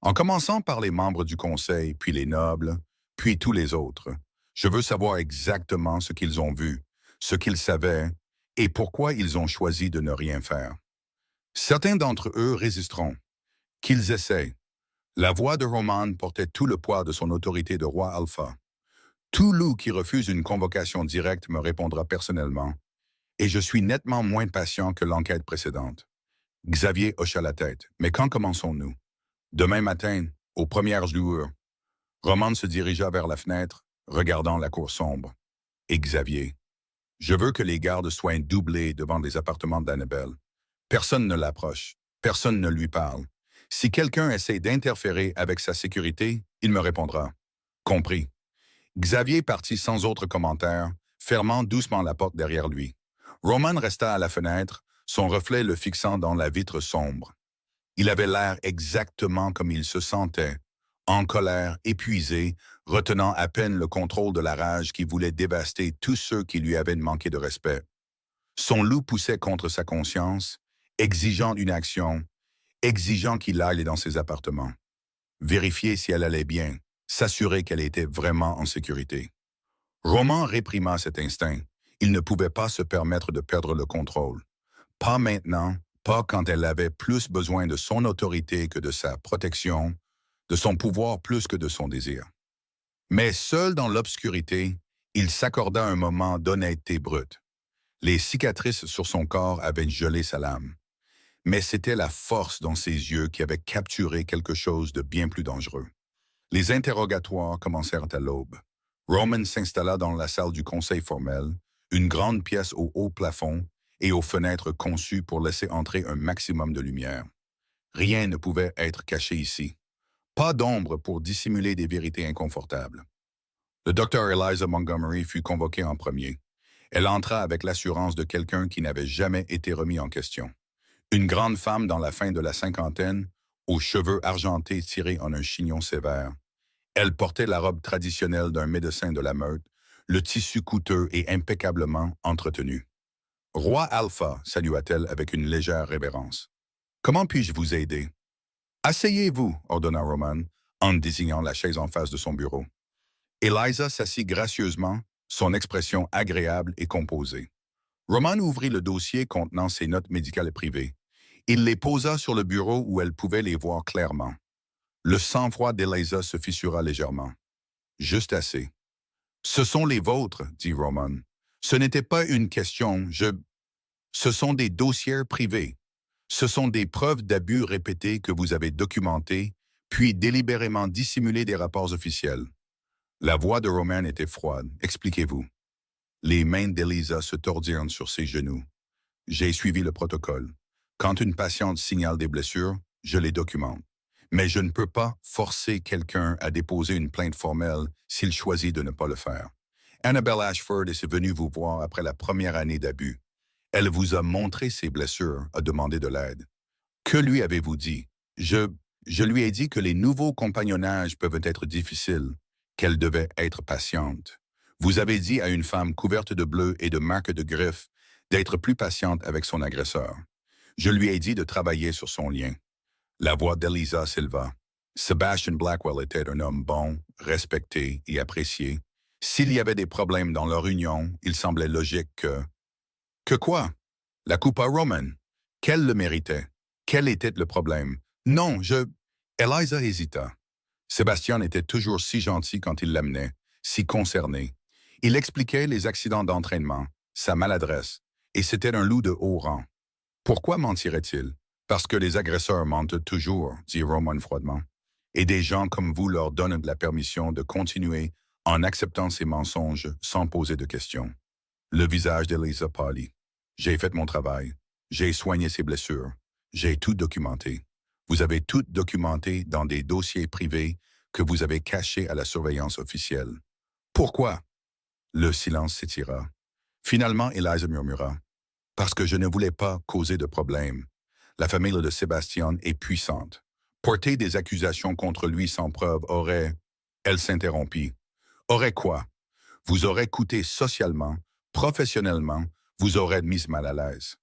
En commençant par les membres du conseil, puis les nobles, puis tous les autres. Je veux savoir exactement ce qu'ils ont vu, ce qu'ils savaient, et pourquoi ils ont choisi de ne rien faire. Certains d'entre eux résisteront, qu'ils essaient. La voix de Roman portait tout le poids de son autorité de roi Alpha. Tout loup qui refuse une convocation directe me répondra personnellement, et je suis nettement moins patient que l'enquête précédente. Xavier hocha la tête. Mais quand commençons-nous? Demain matin, aux premières lueurs. Roman se dirigea vers la fenêtre, regardant la cour sombre. Et Xavier. Je veux que les gardes soient doublés devant les appartements d'Annabelle. Personne ne l'approche. Personne ne lui parle. Si quelqu'un essaie d'interférer avec sa sécurité, il me répondra. Compris. Xavier partit sans autre commentaire, fermant doucement la porte derrière lui. Roman resta à la fenêtre, son reflet le fixant dans la vitre sombre. Il avait l'air exactement comme il se sentait, en colère, épuisé, retenant à peine le contrôle de la rage qui voulait dévaster tous ceux qui lui avaient manqué de respect. Son loup poussait contre sa conscience, exigeant une action, exigeant qu'il aille dans ses appartements. Vérifier si elle allait bien, s'assurer qu'elle était vraiment en sécurité. Roman réprima cet instinct. Il ne pouvait pas se permettre de perdre le contrôle. Pas maintenant, pas quand elle avait plus besoin de son autorité que de sa protection, de son pouvoir plus que de son désir. Mais seul dans l'obscurité, il s'accorda un moment d'honnêteté brute. Les cicatrices sur son corps avaient gelé sa lame. Mais c'était la force dans ses yeux qui avait capturé quelque chose de bien plus dangereux. Les interrogatoires commencèrent à l'aube. Roman s'installa dans la salle du conseil formel, une grande pièce au haut plafond et aux fenêtres conçues pour laisser entrer un maximum de lumière. Rien ne pouvait être caché ici. Pas d'ombre pour dissimuler des vérités inconfortables. Le docteur Eliza Montgomery fut convoqué en premier. Elle entra avec l'assurance de quelqu'un qui n'avait jamais été remis en question. Une grande femme dans la fin de la cinquantaine, aux cheveux argentés tirés en un chignon sévère. Elle portait la robe traditionnelle d'un médecin de la meute, le tissu coûteux et impeccablement entretenu. « Roi Alpha », salua-t-elle avec une légère révérence. « Comment puis-je vous aider? »« Asseyez-vous », ordonna Roman, en désignant la chaise en face de son bureau. Eliza s'assit gracieusement, son expression agréable et composée. Roman ouvrit le dossier contenant ses notes médicales privées. Il les posa sur le bureau où elle pouvait les voir clairement. Le sang-froid d'Eliza se fissura légèrement. Juste assez. « Ce sont les vôtres, dit Roman. Ce n'était pas une question, Ce sont des dossiers privés. Ce sont des preuves d'abus répétés que vous avez documentés, puis délibérément dissimulés des rapports officiels. » La voix de Roman était froide. « Expliquez-vous. » Les mains d'Eliza se tordirent sur ses genoux. « J'ai suivi le protocole. Quand une patiente signale des blessures, je les documente. Mais je ne peux pas forcer quelqu'un à déposer une plainte formelle s'il choisit de ne pas le faire. Annabelle Ashford est venue vous voir après la première année d'abus. Elle vous a montré ses blessures, a demandé de l'aide. Que lui avez-vous dit? Je lui ai dit que les nouveaux compagnonnages peuvent être difficiles, qu'elle devait être patiente. Vous avez dit à une femme couverte de bleu et de marques de griffes d'être plus patiente avec son agresseur. Je lui ai dit de travailler sur son lien. La voix d'Eliza s'éleva. Sebastian Blackwell était un homme bon, respecté et apprécié. S'il y avait des problèmes dans leur union, il semblait logique que... Que quoi? La coupe à Roman. Qu'elle le méritait. Quel était le problème? Non, Eliza hésita. Sébastien était toujours si gentil quand il l'amenait, si concerné. Il expliquait les accidents d'entraînement, sa maladresse, et c'était un loup de haut rang. Pourquoi mentirait-il? Parce que les agresseurs mentent toujours, dit Roman froidement. Et des gens comme vous leur donnent de la permission de continuer en acceptant ces mensonges sans poser de questions. Le visage d'Eliza pâlit. J'ai fait mon travail. J'ai soigné ses blessures. J'ai tout documenté. Vous avez tout documenté dans des dossiers privés que vous avez cachés à la surveillance officielle. Pourquoi? Le silence s'étira. Finalement, Eliza murmura. Parce que je ne voulais pas causer de problème. La famille de Sébastien est puissante. Porter des accusations contre lui sans preuve aurait... Elle s'interrompit. Aurait quoi? Vous aurez coûté socialement, professionnellement, vous aurez mis mal à l'aise.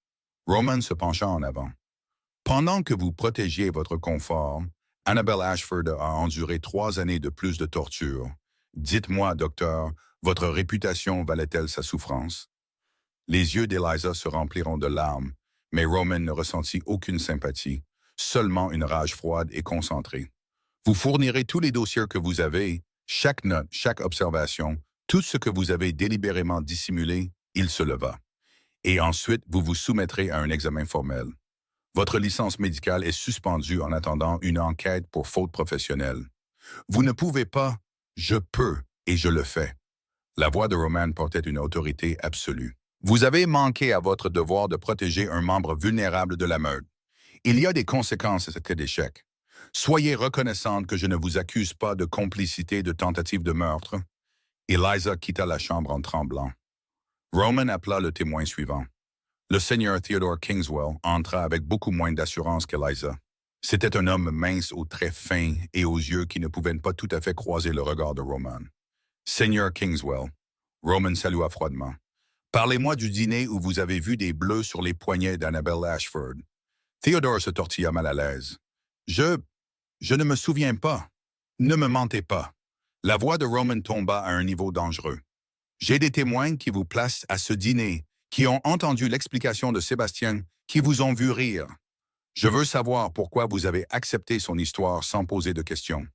Roman se pencha en avant. Pendant que vous protégiez votre confort, Annabelle Ashford a enduré 3 années de plus de torture. Dites-moi, docteur, votre réputation valait-elle sa souffrance? Les yeux d'Eliza se rempliront de larmes, mais Roman ne ressentit aucune sympathie, seulement une rage froide et concentrée. Vous fournirez tous les dossiers que vous avez, chaque note, chaque observation, tout ce que vous avez délibérément dissimulé, il se leva. Et ensuite, vous vous soumettrez à un examen formel. Votre licence médicale est suspendue en attendant une enquête pour faute professionnelle. Vous ne pouvez pas, je peux et je le fais. La voix de Roman portait une autorité absolue. Vous avez manqué à votre devoir de protéger un membre vulnérable de la meute. Il y a des conséquences à cet échec. Soyez reconnaissante que je ne vous accuse pas de complicité de tentative de meurtre. Eliza quitta la chambre en tremblant. Roman appela le témoin suivant. Le seigneur Theodore Kingswell entra avec beaucoup moins d'assurance qu'Eliza. C'était un homme mince aux traits fins et aux yeux qui ne pouvaient pas tout à fait croiser le regard de Roman. Seigneur Kingswell, Roman salua froidement. Parlez-moi du dîner où vous avez vu des bleus sur les poignets d'Annabelle Ashford. Theodore se tortilla mal à l'aise. Je ne me souviens pas. Ne me mentez pas. La voix de Roman tomba à un niveau dangereux. J'ai des témoins qui vous placent à ce dîner, qui ont entendu l'explication de Sébastien, qui vous ont vu rire. Je veux savoir pourquoi vous avez accepté son histoire sans poser de questions.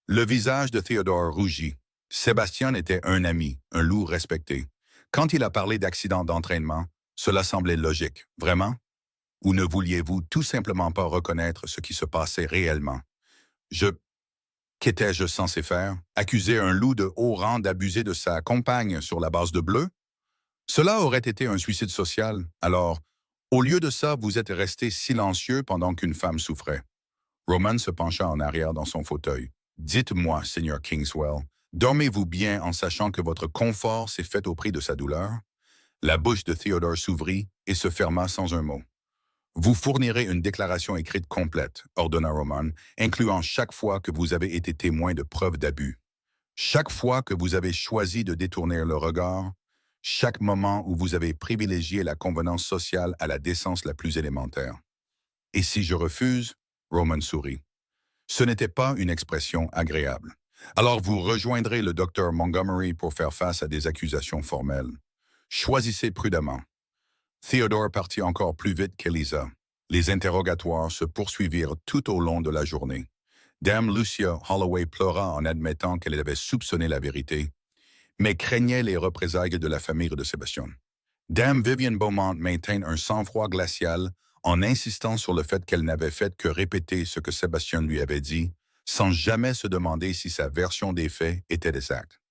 Le visage de Theodore rougit. Sébastien était un ami, un loup respecté. Quand il a parlé d'accident d'entraînement, cela semblait logique. Vraiment? Ou ne vouliez-vous tout simplement pas reconnaître ce qui se passait réellement? Qu'étais-je censé faire? Accuser un loup de haut rang d'abuser de sa compagne sur la base de bleu? Cela aurait été un suicide social. Alors, au lieu de ça, vous êtes resté silencieux pendant qu'une femme souffrait. Roman se pencha en arrière dans son fauteuil. Dites-moi, Seigneur Kingswell, dormez-vous bien en sachant que votre confort s'est fait au prix de sa douleur? La bouche de Theodore s'ouvrit et se ferma sans un mot. Vous fournirez une déclaration écrite complète, ordonna Roman, incluant chaque fois que vous avez été témoin de preuves d'abus. Chaque fois que vous avez choisi de détourner le regard, chaque moment où vous avez privilégié la convenance sociale à la décence la plus élémentaire. Et si je refuse? Roman sourit. Ce n'était pas une expression agréable. Alors vous rejoindrez le docteur Montgomery pour faire face à des accusations formelles. Choisissez prudemment. Theodore partit encore plus vite qu'Eliza. Les interrogatoires se poursuivirent tout au long de la journée. Dame Lucia Holloway pleura en admettant qu'elle avait soupçonné la vérité, mais craignait les représailles de la famille de Sébastien. Dame Vivian Beaumont maintint un sang-froid glacial en insistant sur le fait qu'elle n'avait fait que répéter ce que Sébastien lui avait dit, sans jamais se demander si sa version des faits était exacte.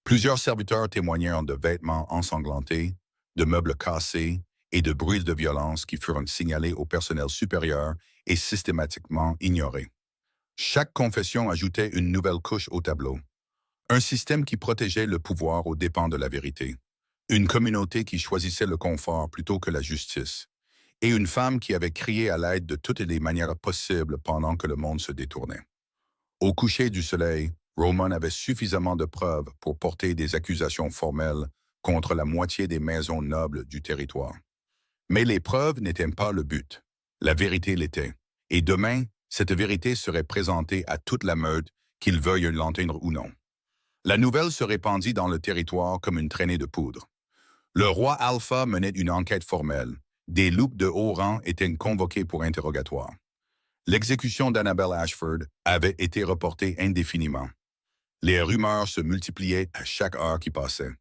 Plusieurs serviteurs témoignèrent de vêtements ensanglantés, de meubles cassés et de bruits de violence qui furent signalés au personnel supérieur et systématiquement ignorés. Chaque confession ajoutait une nouvelle couche au tableau. Un système qui protégeait le pouvoir aux dépens de la vérité. Une communauté qui choisissait le confort plutôt que la justice. Et une femme qui avait crié à l'aide de toutes les manières possibles pendant que le monde se détournait. Au coucher du soleil, Roman avait suffisamment de preuves pour porter des accusations formelles contre la moitié des maisons nobles du territoire. Mais les preuves n'étaient pas le but. La vérité l'était. Et demain, cette vérité serait présentée à toute la meute, qu'ils veuillent l'entendre ou non. La nouvelle se répandit dans le territoire comme une traînée de poudre. Le roi Alpha menait une enquête formelle. Des loups de haut rang étaient convoqués pour interrogatoire. L'exécution d'Annabelle Ashford avait été reportée indéfiniment. Les rumeurs se multipliaient à chaque heure qui passait.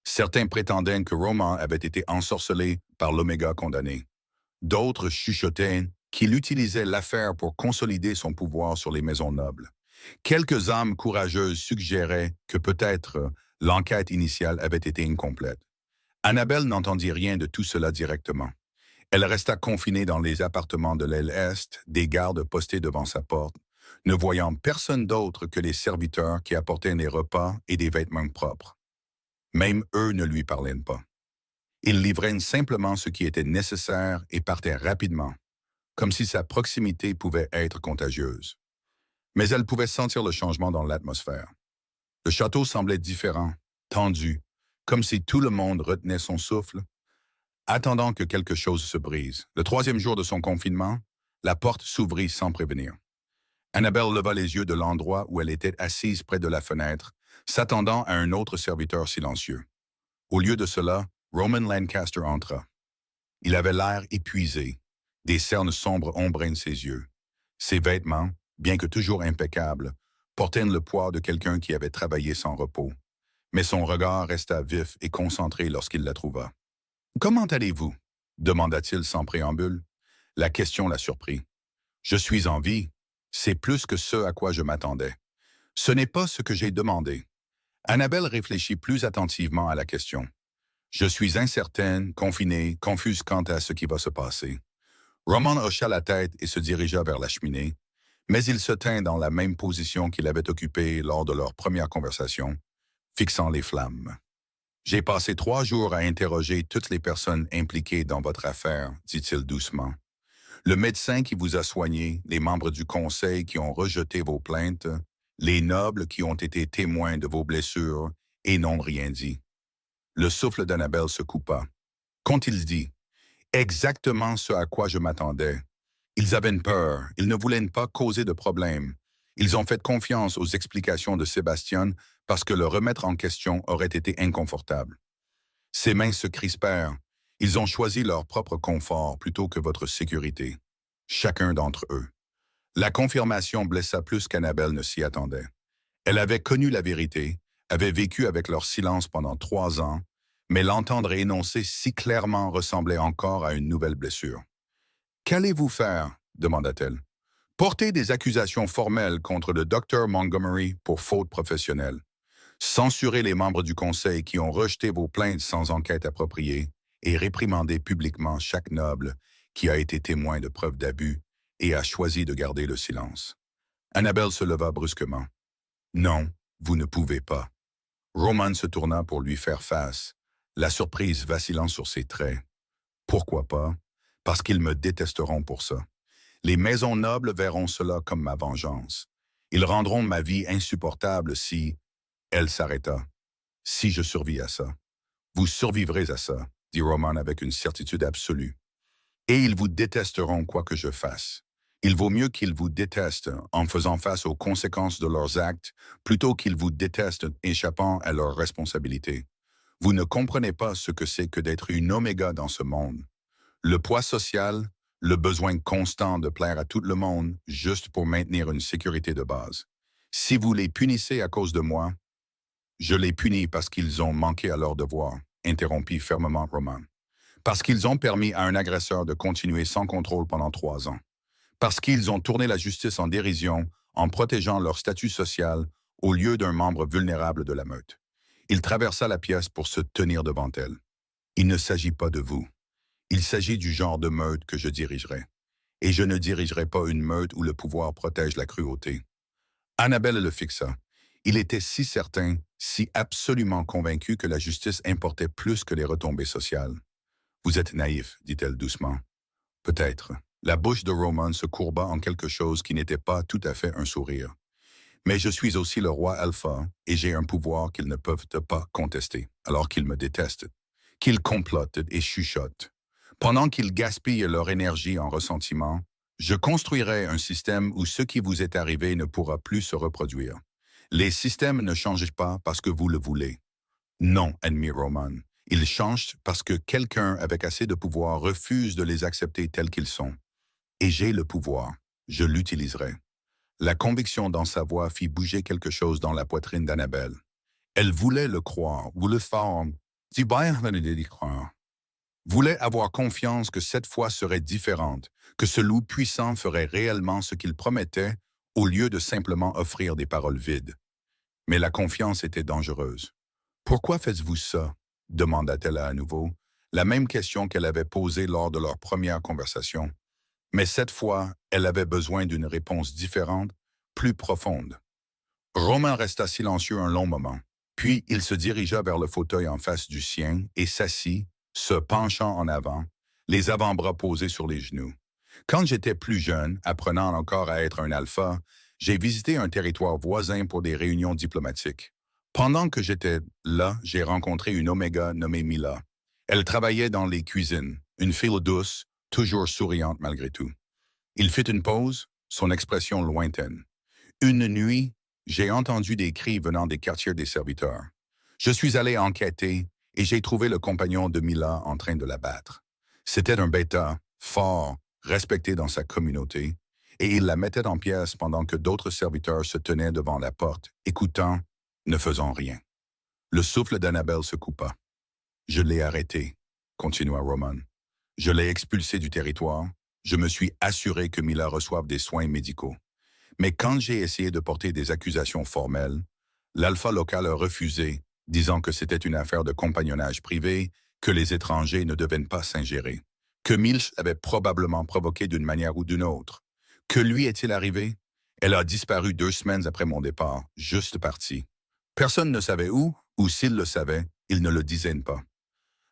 Certains prétendaient que Roman avait été ensorcelé par l'Oméga condamné. D'autres chuchotaient qu'il utilisait l'affaire pour consolider son pouvoir sur les maisons nobles. Quelques âmes courageuses suggéraient que peut-être l'enquête initiale avait été incomplète. Annabelle n'entendit rien de tout cela directement. Elle resta confinée dans les appartements de l'aile Est, des gardes postés devant sa porte, ne voyant personne d'autre que les serviteurs qui apportaient des repas et des vêtements propres. Même eux ne lui parlaient pas. Ils livraient simplement ce qui était nécessaire et partaient rapidement, comme si sa proximité pouvait être contagieuse. Mais elle pouvait sentir le changement dans l'atmosphère. Le château semblait différent, tendu, comme si tout le monde retenait son souffle, attendant que quelque chose se brise. Le 3e jour de son confinement, la porte s'ouvrit sans prévenir. Annabelle leva les yeux de l'endroit où elle était assise près de la fenêtre, s'attendant à un autre serviteur silencieux. Au lieu de cela, Roman Lancaster entra. Il avait l'air épuisé, des cernes sombres embreignent ses yeux. Ses vêtements, bien que toujours impeccables, portaient le poids de quelqu'un qui avait travaillé sans repos. Mais son regard resta vif et concentré lorsqu'il la trouva. « Comment allez-vous » demanda-t-il sans préambule. La question la surprit. « Je suis en vie. C'est plus que ce à quoi je m'attendais. Ce n'est pas ce que j'ai demandé. » Annabelle réfléchit plus attentivement à la question. « Je suis incertaine, confinée, confuse quant à ce qui va se passer. » Roman hocha la tête et se dirigea vers la cheminée, mais il se tint dans la même position qu'il avait occupée lors de leur première conversation, fixant les flammes. « J'ai passé 3 jours à interroger toutes les personnes impliquées dans votre affaire, dit-il doucement. Le médecin qui vous a soigné, les membres du conseil qui ont rejeté vos plaintes, les nobles qui ont été témoins de vos blessures et n'ont rien dit. » Le souffle d'Annabelle se coupa. Qu'ont-ils dit? Exactement ce à quoi je m'attendais. Ils avaient peur, ils ne voulaient pas causer de problème. Ils ont fait confiance aux explications de Sébastien parce que le remettre en question aurait été inconfortable. Ses mains se crispèrent. Ils ont choisi leur propre confort plutôt que votre sécurité. Chacun d'entre eux. La confirmation blessa plus qu'Annabelle ne s'y attendait. Elle avait connu la vérité, avait vécu avec leur silence pendant 3 ans, mais l'entendre énoncer si clairement ressemblait encore à une nouvelle blessure. « Qu'allez-vous faire » demanda-t-elle. « Porter des accusations formelles contre le docteur Montgomery pour faute professionnelle. Censurer les membres du conseil qui ont rejeté vos plaintes sans enquête appropriée et réprimander publiquement chaque noble qui a été témoin de preuves d'abus et a choisi de garder le silence. » Annabelle se leva brusquement. « Non, vous ne pouvez pas. » Roman se tourna pour lui faire face, la surprise vacillant sur ses traits. « Pourquoi pas? Parce qu'ils me détesteront pour ça. Les maisons nobles verront cela comme ma vengeance. Ils rendront ma vie insupportable si... » Elle s'arrêta. « Si je survis à ça. »« Vous survivrez à ça, » dit Roman avec une certitude absolue. « Et ils vous détesteront quoi que je fasse. Il vaut mieux qu'ils vous détestent en faisant face aux conséquences de leurs actes plutôt qu'ils vous détestent échappant à leurs responsabilités. Vous ne comprenez pas ce que c'est que d'être une oméga dans ce monde. Le poids social, le besoin constant de plaire à tout le monde juste pour maintenir une sécurité de base. Si vous les punissez à cause de moi, je les punis parce qu'ils ont manqué à leur devoir, interrompit fermement Roman. Parce qu'ils ont permis à un agresseur de continuer sans contrôle pendant 3 ans. Parce qu'ils ont tourné la justice en dérision en protégeant leur statut social au lieu d'un membre vulnérable de la meute. Il traversa la pièce pour se tenir devant elle. Il ne s'agit pas de vous. Il s'agit du genre de meute que je dirigerai. Et je ne dirigerai pas une meute où le pouvoir protège la cruauté. Annabelle le fixa. Il était si certain, si absolument convaincu que la justice importait plus que les retombées sociales. « Vous êtes naïf, dit-elle doucement. « Peut-être. » La bouche de Roman se courba en quelque chose qui n'était pas tout à fait un sourire. « Mais je suis aussi le roi Alpha et j'ai un pouvoir qu'ils ne peuvent pas contester, alors qu'ils me détestent, qu'ils complotent et chuchotent. Pendant qu'ils gaspillent leur énergie en ressentiment, je construirai un système où ce qui vous est arrivé ne pourra plus se reproduire. Les systèmes ne changent pas parce que vous le voulez. Non, ennemi Roman. Ils changent parce que quelqu'un avec assez de pouvoir refuse de les accepter tels qu'ils sont. Et j'ai le pouvoir. Je l'utiliserai. » La conviction dans sa voix fit bouger quelque chose dans la poitrine d'Annabelle. Elle voulait le croire, voulait faire du bien d'y croire. Voulait avoir confiance que cette fois serait différente, que ce loup puissant ferait réellement ce qu'il promettait au lieu de simplement offrir des paroles vides. Mais la confiance était dangereuse. « Pourquoi faites-vous ça ?» demanda-t-elle à nouveau, la même question qu'elle avait posée lors de leur première conversation. Mais cette fois, elle avait besoin d'une réponse différente, plus profonde. Roman resta silencieux un long moment. Puis il se dirigea vers le fauteuil en face du sien et s'assit, se penchant en avant, les avant-bras posés sur les genoux. « Quand j'étais plus jeune, apprenant encore à être un alpha, j'ai visité un territoire voisin pour des réunions diplomatiques. Pendant que j'étais là, j'ai rencontré une oméga nommée Mila. Elle travaillait dans les cuisines, une fille douce, toujours souriante malgré tout. Il fit une pause, son expression lointaine. Une nuit, j'ai entendu des cris venant des quartiers des serviteurs. Je suis allé enquêter et j'ai trouvé le compagnon de Mila en train de la battre. C'était un bêta, fort, respecté dans sa communauté, et il la mettait en pièces pendant que d'autres serviteurs se tenaient devant la porte, écoutant, ne faisant rien. Le souffle d'Annabelle se coupa. Je l'ai arrêté, continua Roman. Je l'ai expulsé du territoire. Je me suis assuré que Mila reçoive des soins médicaux. Mais quand j'ai essayé de porter des accusations formelles, l'alpha local a refusé, disant que c'était une affaire de compagnonnage privé, que les étrangers ne devaient pas s'ingérer, que Milch avait probablement provoqué d'une manière ou d'une autre. Que lui est-il arrivé? Elle a disparu 2 semaines après mon départ, juste partie. Personne ne savait où, ou s'il le savait, il ne le disait pas.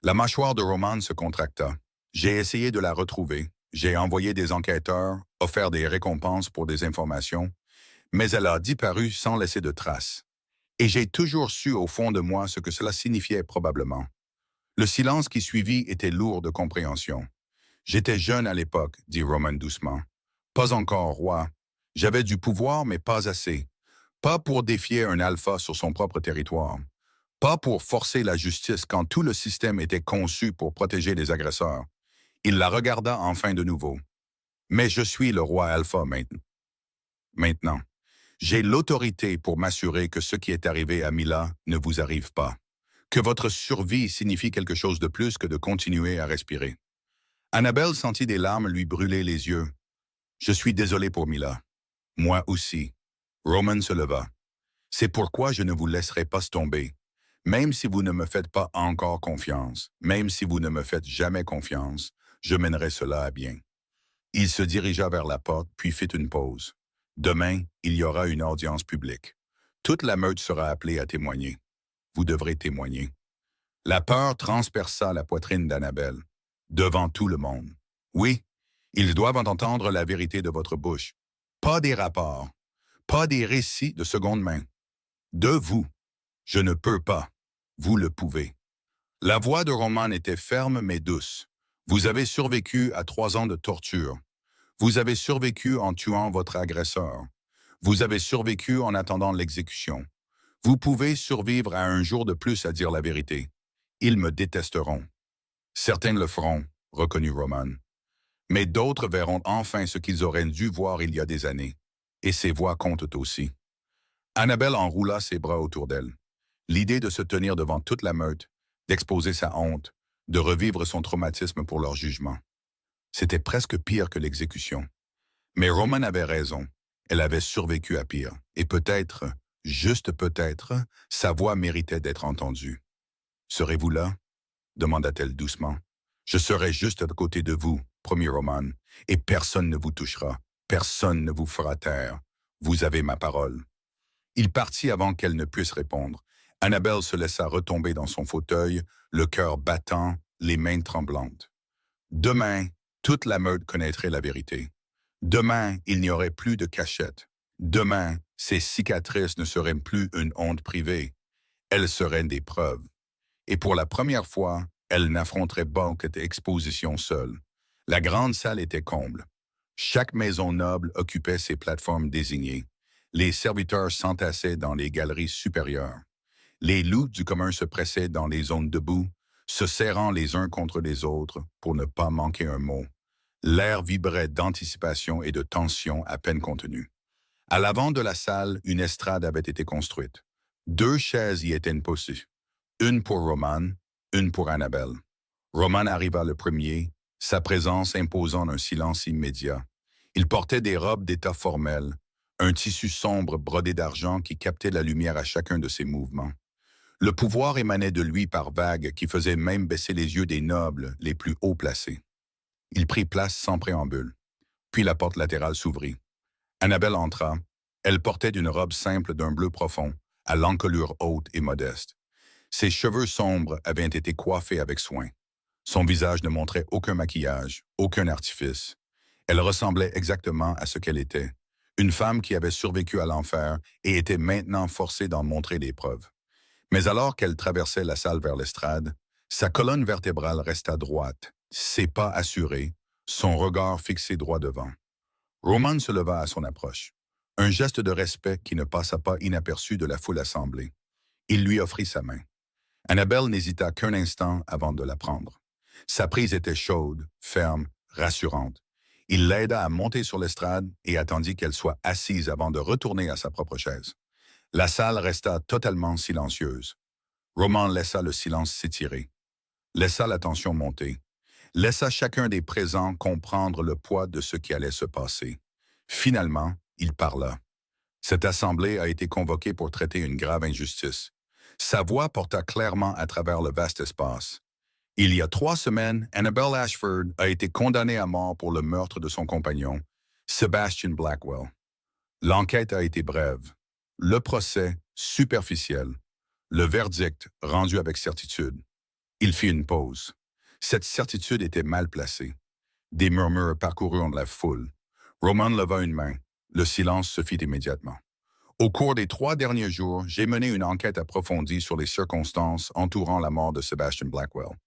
La mâchoire de Roman se contracta. J'ai essayé de la retrouver. J'ai envoyé des enquêteurs, offert des récompenses pour des informations, mais elle a disparu sans laisser de traces. Et j'ai toujours su au fond de moi ce que cela signifiait probablement. Le silence qui suivit était lourd de compréhension. J'étais jeune à l'époque, dit Roman doucement. Pas encore roi. J'avais du pouvoir, mais pas assez. Pas pour défier un alpha sur son propre territoire. Pas pour forcer la justice quand tout le système était conçu pour protéger les agresseurs. Il la regarda enfin de nouveau. Mais je suis le roi alpha maintenant. J'ai l'autorité pour m'assurer que ce qui est arrivé à Mila ne vous arrive pas. Que votre survie signifie quelque chose de plus que de continuer à respirer. Annabelle sentit des larmes lui brûler les yeux. Je suis désolé pour Mila. Moi aussi. Roman se leva. C'est pourquoi je ne vous laisserai pas tomber. Même si vous ne me faites pas encore confiance, même si vous ne me faites jamais confiance, je mènerai cela à bien. Il se dirigea vers la porte, puis fit une pause. Demain, il y aura une audience publique. Toute la meute sera appelée à témoigner. Vous devrez témoigner. La peur transperça la poitrine d'Annabelle, devant tout le monde. Oui, ils doivent entendre la vérité de votre bouche. Pas des rapports, pas des récits de seconde main. De vous. Je ne peux pas. Vous le pouvez. La voix de Roman était ferme mais douce. Vous avez survécu à 3 ans de torture. Vous avez survécu en tuant votre agresseur. Vous avez survécu en attendant l'exécution. Vous pouvez survivre à un jour de plus à dire la vérité. Ils me détesteront. Certains le feront, reconnut Roman. Mais d'autres verront enfin ce qu'ils auraient dû voir il y a des années. Et ces voix comptent aussi. Annabelle enroula ses bras autour d'elle. L'idée de se tenir devant toute la meute, d'exposer sa honte, de revivre son traumatisme pour leur jugement. C'était presque pire que l'exécution. Mais Roman avait raison. Elle avait survécu à pire. Et peut-être, juste peut-être, sa voix méritait d'être entendue. « Serez-vous là? » demanda-t-elle doucement. « Je serai juste à côté de vous, promit Roman, et personne ne vous touchera. Personne ne vous fera taire. Vous avez ma parole. » Il partit avant qu'elle ne puisse répondre. Annabelle se laissa retomber dans son fauteuil, le cœur battant, les mains tremblantes. Demain, toute la meute connaîtrait la vérité. Demain, il n'y aurait plus de cachette. Demain, ces cicatrices ne seraient plus une honte privée. Elles seraient des preuves. Et pour la première fois, elle n'affronterait pas cette exposition seule. La grande salle était comble. Chaque maison noble occupait ses plateformes désignées. Les serviteurs s'entassaient dans les galeries supérieures. Les loups du commun se pressaient dans les zones debout, se serrant les uns contre les autres pour ne pas manquer un mot. L'air vibrait d'anticipation et de tension à peine contenue. À l'avant de la salle, une estrade avait été construite. 2 chaises y étaient posées. Une pour Roman, une pour Annabelle. Roman arriva le premier, sa présence imposant un silence immédiat. Il portait des robes d'état formelles, un tissu sombre brodé d'argent qui captait la lumière à chacun de ses mouvements. Le pouvoir émanait de lui par vagues qui faisaient même baisser les yeux des nobles les plus haut placés. Il prit place sans préambule. Puis la porte latérale s'ouvrit. Annabelle entra. Elle portait une robe simple d'un bleu profond, à l'encolure haute et modeste. Ses cheveux sombres avaient été coiffés avec soin. Son visage ne montrait aucun maquillage, aucun artifice. Elle ressemblait exactement à ce qu'elle était, une femme qui avait survécu à l'enfer et était maintenant forcée d'en montrer des preuves. Mais alors qu'elle traversait la salle vers l'estrade, sa colonne vertébrale resta droite, ses pas assurés, son regard fixé droit devant. Roman se leva à son approche. Un geste de respect qui ne passa pas inaperçu de la foule assemblée. Il lui offrit sa main. Annabelle n'hésita qu'un instant avant de la prendre. Sa prise était chaude, ferme, rassurante. Il l'aida à monter sur l'estrade et attendit qu'elle soit assise avant de retourner à sa propre chaise. La salle resta totalement silencieuse. Roman laissa le silence s'étirer, laissa la tension monter, laissa chacun des présents comprendre le poids de ce qui allait se passer. Finalement, il parla. Cette assemblée a été convoquée pour traiter une grave injustice. Sa voix porta clairement à travers le vaste espace. Il y a 3 semaines, Annabelle Ashford a été condamnée à mort pour le meurtre de son compagnon, Sebastian Blackwell. L'enquête a été brève. Le procès, superficiel. Le verdict, rendu avec certitude. Il fit une pause. Cette certitude était mal placée. Des murmures parcoururent la foule. Roman leva une main. Le silence se fit immédiatement. Au cours des 3 derniers jours, j'ai mené une enquête approfondie sur les circonstances entourant la mort de Sebastian Blackwell.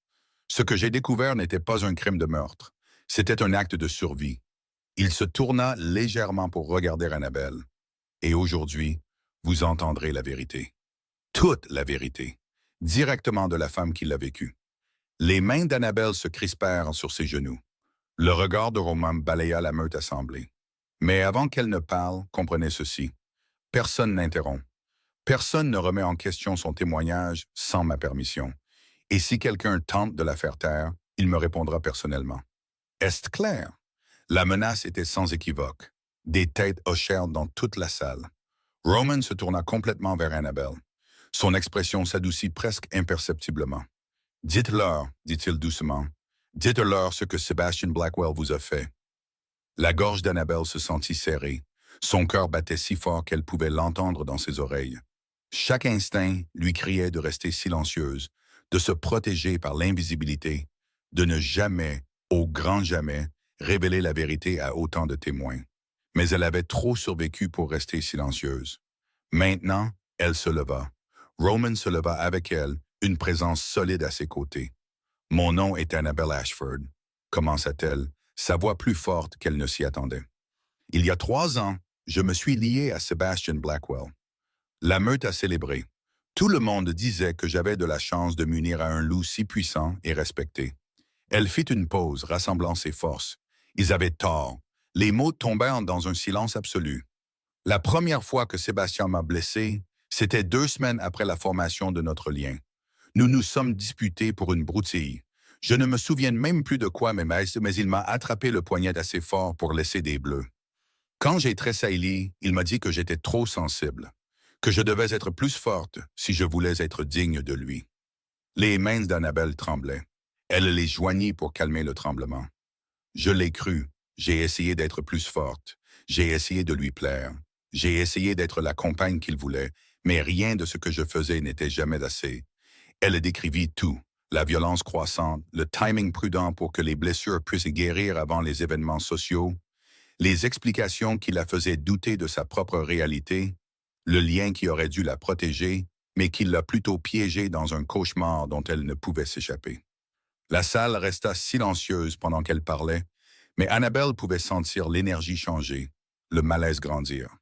Ce que j'ai découvert n'était pas un crime de meurtre. C'était un acte de survie. Il se tourna légèrement pour regarder Annabelle. Et aujourd'hui, vous entendrez la vérité. Toute la vérité. Directement de la femme qui l'a vécu. Les mains d'Annabelle se crispèrent sur ses genoux. Le regard de Roman balaya la meute assemblée. Mais avant qu'elle ne parle, comprenez ceci. Personne n'interrompt. Personne ne remet en question son témoignage sans ma permission. Et si quelqu'un tente de la faire taire, il me répondra personnellement. Est-ce clair? La menace était sans équivoque. Des têtes hochèrent dans toute la salle. Roman se tourna complètement vers Annabelle. Son expression s'adoucit presque imperceptiblement. « Dites-leur, dit-il doucement, dites-leur ce que Sebastian Blackwell vous a fait. » La gorge d'Annabelle se sentit serrée. Son cœur battait si fort qu'elle pouvait l'entendre dans ses oreilles. Chaque instinct lui criait de rester silencieuse, de se protéger par l'invisibilité, de ne jamais, au grand jamais, révéler la vérité à autant de témoins. Mais elle avait trop survécu pour rester silencieuse. Maintenant, elle se leva. Roman se leva avec elle, une présence solide à ses côtés. « Mon nom est Annabelle Ashford », commença-t-elle, sa voix plus forte qu'elle ne s'y attendait. « Il y a 3 ans, je me suis lié à Sebastian Blackwell. La meute a célébré. Tout le monde disait que j'avais de la chance de m'unir à un loup si puissant et respecté. Elle fit une pause, rassemblant ses forces. Ils avaient tort. Les mots tombèrent dans un silence absolu. La première fois que Sébastien m'a blessé, c'était 2 semaines après la formation de notre lien. Nous nous sommes disputés pour une broutille. Je ne me souviens même plus de quoi, mais il m'a attrapé le poignet assez fort pour laisser des bleus. Quand j'ai tressailli, il m'a dit que j'étais trop sensible, que je devais être plus forte si je voulais être digne de lui. Les mains d'Annabelle tremblaient. Elle les joignit pour calmer le tremblement. Je l'ai cru. J'ai essayé d'être plus forte. J'ai essayé de lui plaire. J'ai essayé d'être la compagne qu'il voulait, mais rien de ce que je faisais n'était jamais assez. Elle décrivit tout, la violence croissante, le timing prudent pour que les blessures puissent guérir avant les événements sociaux, les explications qui la faisaient douter de sa propre réalité, le lien qui aurait dû la protéger, mais qui l'a plutôt piégée dans un cauchemar dont elle ne pouvait s'échapper. La salle resta silencieuse pendant qu'elle parlait, mais Annabelle pouvait sentir l'énergie changer, le malaise grandir.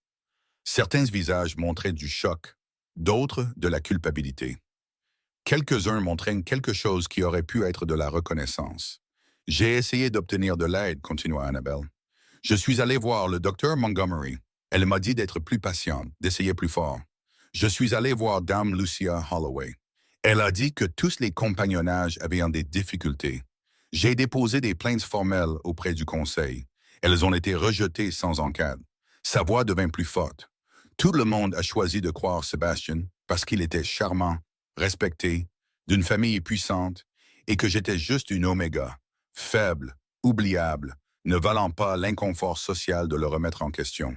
Certains visages montraient du choc, d'autres de la culpabilité. Quelques-uns montraient quelque chose qui aurait pu être de la reconnaissance. J'ai essayé d'obtenir de l'aide, continua Annabelle. Je suis allé voir le docteur Montgomery. Elle m'a dit d'être plus patiente, d'essayer plus fort. Je suis allé voir Dame Lucia Holloway. Elle a dit que tous les compagnonnages avaient des difficultés. J'ai déposé des plaintes formelles auprès du conseil. Elles ont été rejetées sans enquête. Sa voix devint plus forte. Tout le monde a choisi de croire Sébastien parce qu'il était charmant, respecté, d'une famille puissante, et que j'étais juste une oméga, faible, oubliable, ne valant pas l'inconfort social de le remettre en question.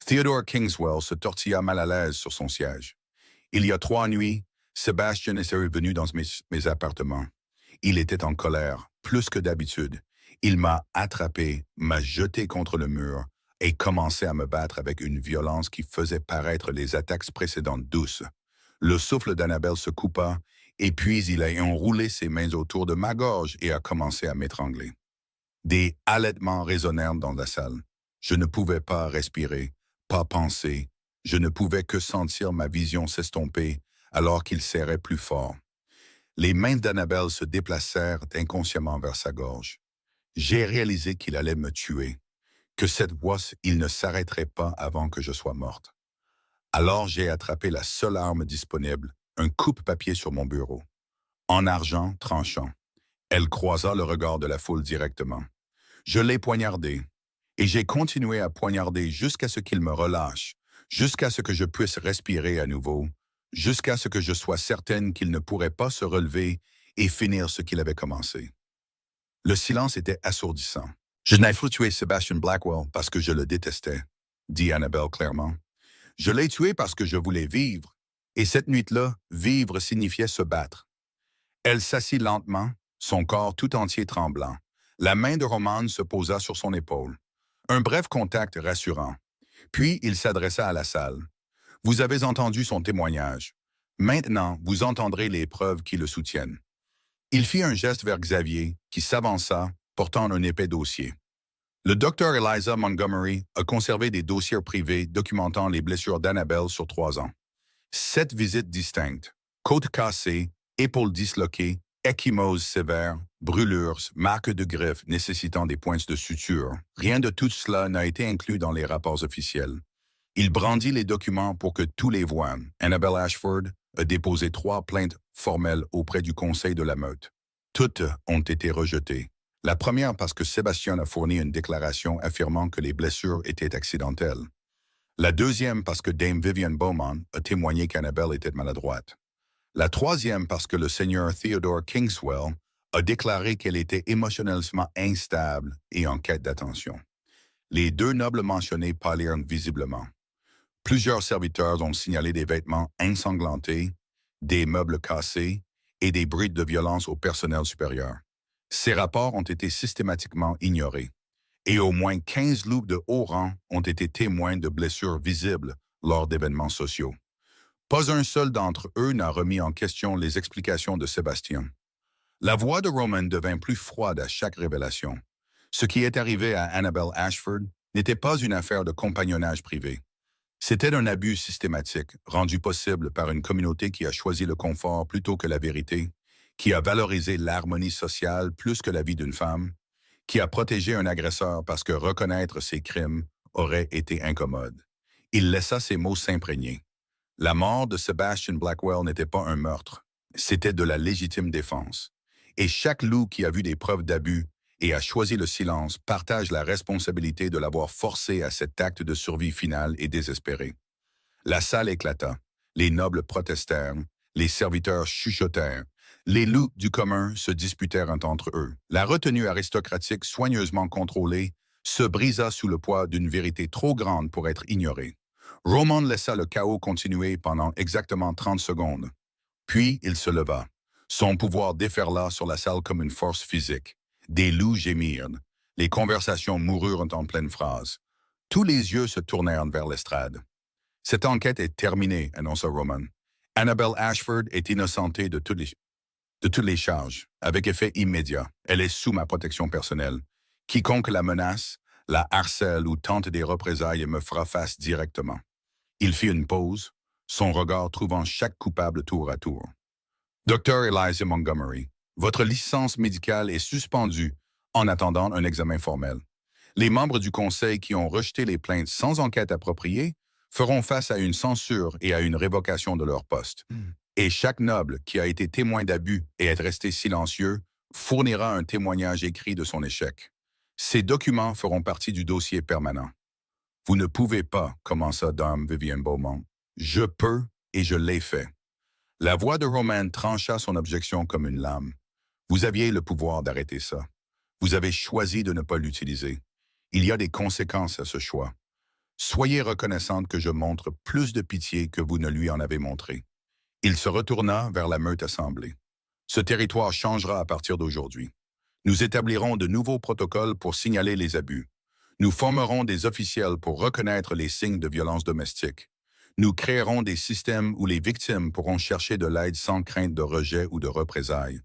Theodore Kingswell se tortilla mal à l'aise sur son siège. Il y a 3 nuits, Sébastien est revenu dans mes appartements. Il était en colère, plus que d'habitude. Il m'a attrapé, m'a jeté contre le mur et commençait à me battre avec une violence qui faisait paraître les attaques précédentes douces. Le souffle d'Annabelle se coupa, et puis il a enroulé ses mains autour de ma gorge et a commencé à m'étrangler. Des halètements résonnèrent dans la salle. Je ne pouvais pas respirer, pas penser. Je ne pouvais que sentir ma vision s'estomper alors qu'il serrait plus fort. Les mains d'Annabelle se déplacèrent inconsciemment vers sa gorge. J'ai réalisé qu'il allait me tuer, que cette fois, il ne s'arrêterait pas avant que je sois morte. Alors j'ai attrapé la seule arme disponible, un coupe-papier sur mon bureau. En argent tranchant. Elle croisa le regard de la foule directement. Je l'ai poignardé, et j'ai continué à poignarder jusqu'à ce qu'il me relâche, jusqu'à ce que je puisse respirer à nouveau, jusqu'à ce que je sois certaine qu'il ne pourrait pas se relever et finir ce qu'il avait commencé. Le silence était assourdissant. Je n'ai pas tué Sebastian Blackwell parce que je le détestais, dit Annabelle clairement. Je l'ai tué parce que je voulais vivre, et cette nuit-là, vivre signifiait se battre. Elle s'assit lentement, son corps tout entier tremblant. La main de Roman se posa sur son épaule. Un bref contact rassurant. Puis il s'adressa à la salle. Vous avez entendu son témoignage. Maintenant, vous entendrez les preuves qui le soutiennent. Il fit un geste vers Xavier, qui s'avança, portant un épais dossier. Le docteur Eliza Montgomery a conservé des dossiers privés documentant les blessures d'Annabelle sur 3 ans. 7 visites distinctes, côte cassée, épaules disloquées, ecchymose sévère, brûlures, marques de griffes nécessitant des pointes de suture. Rien de tout cela n'a été inclus dans les rapports officiels. Il brandit les documents pour que tous les voient. Annabelle Ashford a déposé 3 plaintes formelles auprès du Conseil de la meute. Toutes ont été rejetées. La première parce que Sébastien a fourni une déclaration affirmant que les blessures étaient accidentelles. La deuxième parce que Dame Vivian Beaumont a témoigné qu'Annabelle était maladroite. La troisième parce que le seigneur Theodore Kingswell a déclaré qu'elle était émotionnellement instable et en quête d'attention. Les 2 nobles mentionnés pâlirent visiblement. Plusieurs serviteurs ont signalé des vêtements ensanglantés, des meubles cassés et des bruits de violence au personnel supérieur. Ces rapports ont été systématiquement ignorés, et au moins 15 loups de haut rang ont été témoins de blessures visibles lors d'événements sociaux. Pas un seul d'entre eux n'a remis en question les explications de Sébastien. La voix de Roman devint plus froide à chaque révélation. Ce qui est arrivé à Annabelle Ashford n'était pas une affaire de compagnonnage privé. C'était un abus systématique, rendu possible par une communauté qui a choisi le confort plutôt que la vérité, qui a valorisé l'harmonie sociale plus que la vie d'une femme, qui a protégé un agresseur parce que reconnaître ses crimes aurait été incommode. Il laissa ses mots s'imprégner. La mort de Sebastian Blackwell n'était pas un meurtre, c'était de la légitime défense. Et chaque loup qui a vu des preuves d'abus et a choisi le silence partage la responsabilité de l'avoir forcé à cet acte de survie final et désespéré. La salle éclata. Les nobles protestèrent, les serviteurs chuchotèrent, les loups du commun se disputèrent entre eux. La retenue aristocratique soigneusement contrôlée se brisa sous le poids d'une vérité trop grande pour être ignorée. Roman laissa le chaos continuer pendant exactement 30 secondes. Puis il se leva. Son pouvoir déferla sur la salle comme une force physique. Des loups gémirent. Les conversations moururent en pleine phrase. Tous les yeux se tournèrent vers l'estrade. Cette enquête est terminée, annonça Roman. Annabelle Ashford est innocentée de toutes les charges, avec effet immédiat. Elle est sous ma protection personnelle. Quiconque la menace, la harcèle ou tente des représailles me fera face directement. Il fit une pause, son regard trouvant chaque coupable tour à tour. Docteur Eliza Montgomery, votre licence médicale est suspendue en attendant un examen formel. Les membres du Conseil qui ont rejeté les plaintes sans enquête appropriée feront face à une censure et à une révocation de leur poste. Et chaque noble qui a été témoin d'abus et est resté silencieux fournira un témoignage écrit de son échec. Ces documents feront partie du dossier permanent. Vous ne pouvez pas, commença Dame Vivian Beaumont. Je peux et je l'ai fait. La voix de Roman trancha son objection comme une lame. Vous aviez le pouvoir d'arrêter ça. Vous avez choisi de ne pas l'utiliser. Il y a des conséquences à ce choix. Soyez reconnaissante que je montre plus de pitié que vous ne lui en avez montré. Il se retourna vers la meute assemblée. Ce territoire changera à partir d'aujourd'hui. Nous établirons de nouveaux protocoles pour signaler les abus. Nous formerons des officiels pour reconnaître les signes de violence domestique. Nous créerons des systèmes où les victimes pourront chercher de l'aide sans crainte de rejet ou de représailles.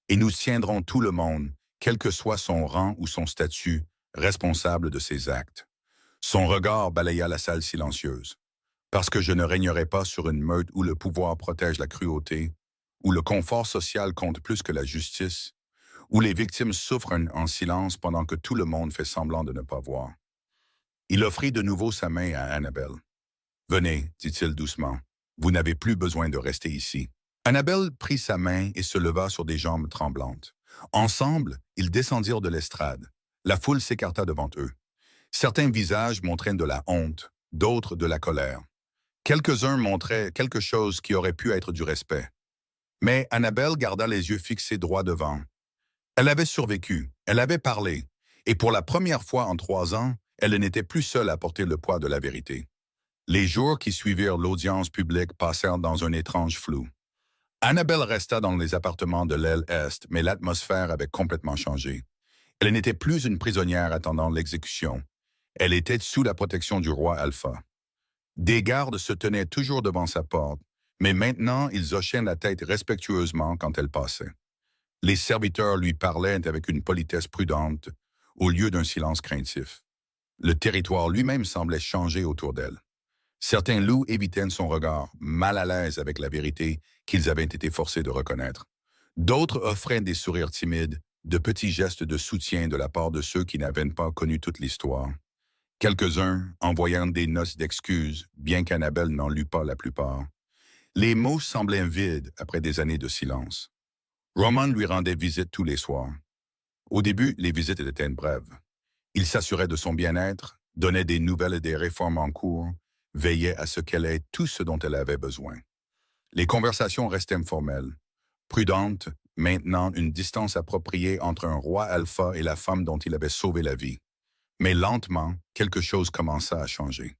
Et nous tiendrons tout le monde, quel que soit son rang ou son statut, responsable de ses actes. Son regard balaya la salle silencieuse. Parce que je ne régnerai pas sur une meute où le pouvoir protège la cruauté, où le confort social compte plus que la justice, où les victimes souffrent en silence pendant que tout le monde fait semblant de ne pas voir. Il offrit de nouveau sa main à Annabelle. Venez, dit-il doucement. Vous n'avez plus besoin de rester ici. Annabelle prit sa main et se leva sur des jambes tremblantes. Ensemble, ils descendirent de l'estrade. La foule s'écarta devant eux. Certains visages montraient de la honte, d'autres de la colère. Quelques-uns montraient quelque chose qui aurait pu être du respect. Mais Annabelle garda les yeux fixés droit devant. Elle avait survécu, elle avait parlé, et pour la première fois en 3 ans, elle n'était plus seule à porter le poids de la vérité. Les jours qui suivirent l'audience publique passèrent dans un étrange flou. Annabelle resta dans les appartements de l'aile Est, mais l'atmosphère avait complètement changé. Elle n'était plus une prisonnière attendant l'exécution. Elle était sous la protection du roi Alpha. Des gardes se tenaient toujours devant sa porte, mais maintenant ils hochaient la tête respectueusement quand elle passait. Les serviteurs lui parlaient avec une politesse prudente, au lieu d'un silence craintif. Le territoire lui-même semblait changer autour d'elle. Certains loups évitaient son regard, mal à l'aise avec la vérité qu'ils avaient été forcés de reconnaître. D'autres offraient des sourires timides, de petits gestes de soutien de la part de ceux qui n'avaient pas connu toute l'histoire. Quelques-uns envoyant des notes d'excuses, bien qu'Annabelle n'en lut pas la plupart. Les mots semblaient vides après des années de silence. Roman lui rendait visite tous les soirs. Au début, les visites étaient brèves. Il s'assurait de son bien-être, donnait des nouvelles et des réformes en cours, veillait à ce qu'elle ait tout ce dont elle avait besoin. Les conversations restaient formelles, prudentes, maintenant une distance appropriée entre un roi alpha et la femme dont il avait sauvé la vie. Mais lentement, quelque chose commença à changer.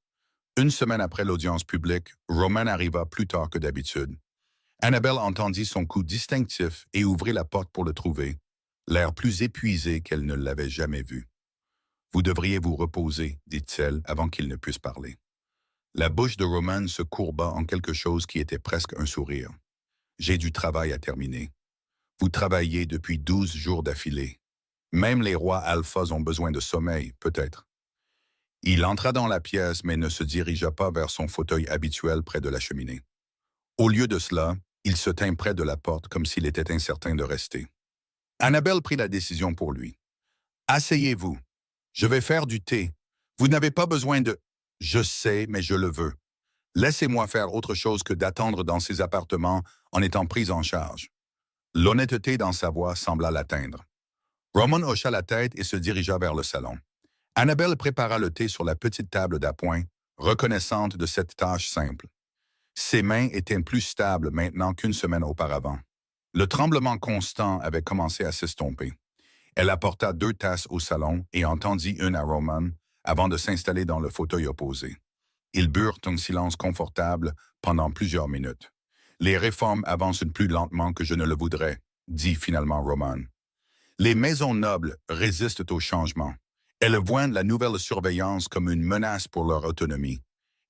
Une semaine après l'audience publique, Roman arriva plus tard que d'habitude. Annabelle entendit son coup distinctif et ouvrit la porte pour le trouver, l'air plus épuisé qu'elle ne l'avait jamais vu. « Vous devriez vous reposer, dit-elle avant qu'il ne puisse parler. La bouche de Roman se courba en quelque chose qui était presque un sourire. « J'ai du travail à terminer. Vous travaillez depuis 12 jours d'affilée. Même les rois alphas ont besoin de sommeil, peut-être. » Il entra dans la pièce mais ne se dirigea pas vers son fauteuil habituel près de la cheminée. Au lieu de cela, il se tint près de la porte comme s'il était incertain de rester. Annabelle prit la décision pour lui. « Asseyez-vous. Je vais faire du thé. Vous n'avez pas besoin de... » « Je sais, mais je le veux. Laissez-moi faire autre chose que d'attendre dans ces appartements en étant prise en charge. » L'honnêteté dans sa voix sembla l'atteindre. Roman hocha la tête et se dirigea vers le salon. Annabelle prépara le thé sur la petite table d'appoint, reconnaissante de cette tâche simple. Ses mains étaient plus stables maintenant qu'une semaine auparavant. Le tremblement constant avait commencé à s'estomper. Elle apporta 2 tasses au salon et en tendit une à Roman avant de s'installer dans le fauteuil opposé. Ils burent un silence confortable pendant plusieurs minutes. « Les réformes avancent plus lentement que je ne le voudrais, » dit finalement Roman. « Les maisons nobles résistent au changement. Elles voient la nouvelle surveillance comme une menace pour leur autonomie.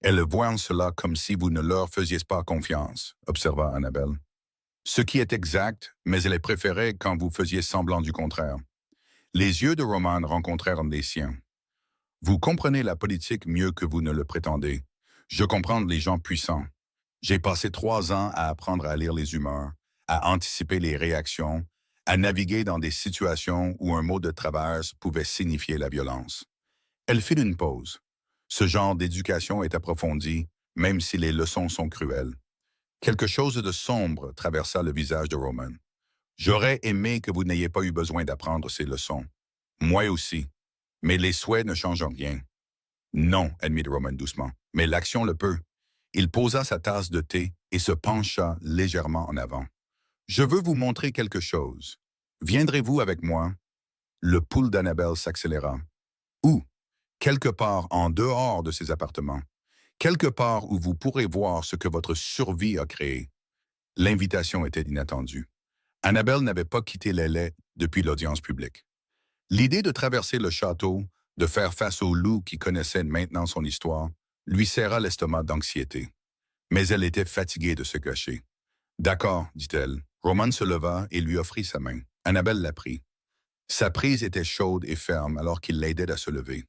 Elles voient cela comme si vous ne leur faisiez pas confiance, » observa Annabelle. « Ce qui est exact, mais elle est préférée quand vous faisiez semblant du contraire. » Les yeux de Roman rencontrèrent les siens. « Vous comprenez la politique mieux que vous ne le prétendez. Je comprends les gens puissants. J'ai passé 3 ans à apprendre à lire les humeurs, à anticiper les réactions, à naviguer dans des situations où un mot de travers pouvait signifier la violence. » Elle fit une pause. Ce genre d'éducation est approfondi, même si les leçons sont cruelles. Quelque chose de sombre traversa le visage de Roman. « J'aurais aimé que vous n'ayez pas eu besoin d'apprendre ces leçons. Moi aussi. Mais les souhaits ne changent rien. » « Non, admit Roman doucement, mais l'action le peut. » Il posa sa tasse de thé et se pencha légèrement en avant. « Je veux vous montrer quelque chose. Viendrez-vous avec moi? » Le pouls d'Annabelle s'accéléra. « Où? » « Quelque part en dehors de ces appartements. Quelque part où vous pourrez voir ce que votre survie a créé. » L'invitation était inattendue. Annabelle n'avait pas quitté l'aile depuis l'audience publique. L'idée de traverser le château, de faire face au loup qui connaissait maintenant son histoire, lui serra l'estomac d'anxiété. Mais elle était fatiguée de se cacher. « D'accord, dit-elle. » Roman se leva et lui offrit sa main. Annabelle la prit. Sa prise était chaude et ferme alors qu'il l'aidait à se lever.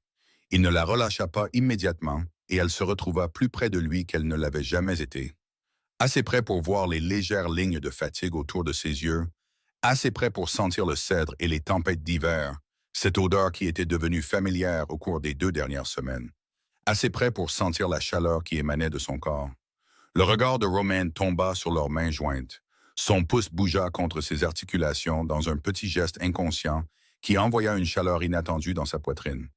Il ne la relâcha pas immédiatement et elle se retrouva plus près de lui qu'elle ne l'avait jamais été. Assez près pour voir les légères lignes de fatigue autour de ses yeux, assez près pour sentir le cèdre et les tempêtes d'hiver, cette odeur qui était devenue familière au cours des 2 dernières semaines. Assez près pour sentir la chaleur qui émanait de son corps. Le regard de Romaine tomba sur leurs mains jointes. Son pouce bougea contre ses articulations dans un petit geste inconscient qui envoya une chaleur inattendue dans sa poitrine.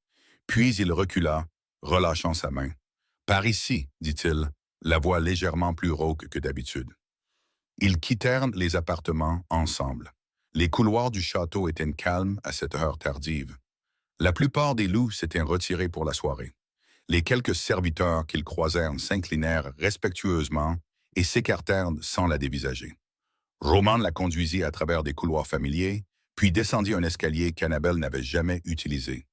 Puis il recula, relâchant sa main. « Par ici, dit-il, la voix légèrement plus rauque que d'habitude. Ils quittèrent les appartements ensemble. Les couloirs du château étaient calmes à cette heure tardive. La plupart des loups s'étaient retirés pour la soirée. Les quelques serviteurs qu'ils croisèrent s'inclinèrent respectueusement et s'écartèrent sans la dévisager. Roman la conduisit à travers des couloirs familiers, puis descendit un escalier qu'Annabelle n'avait jamais utilisé.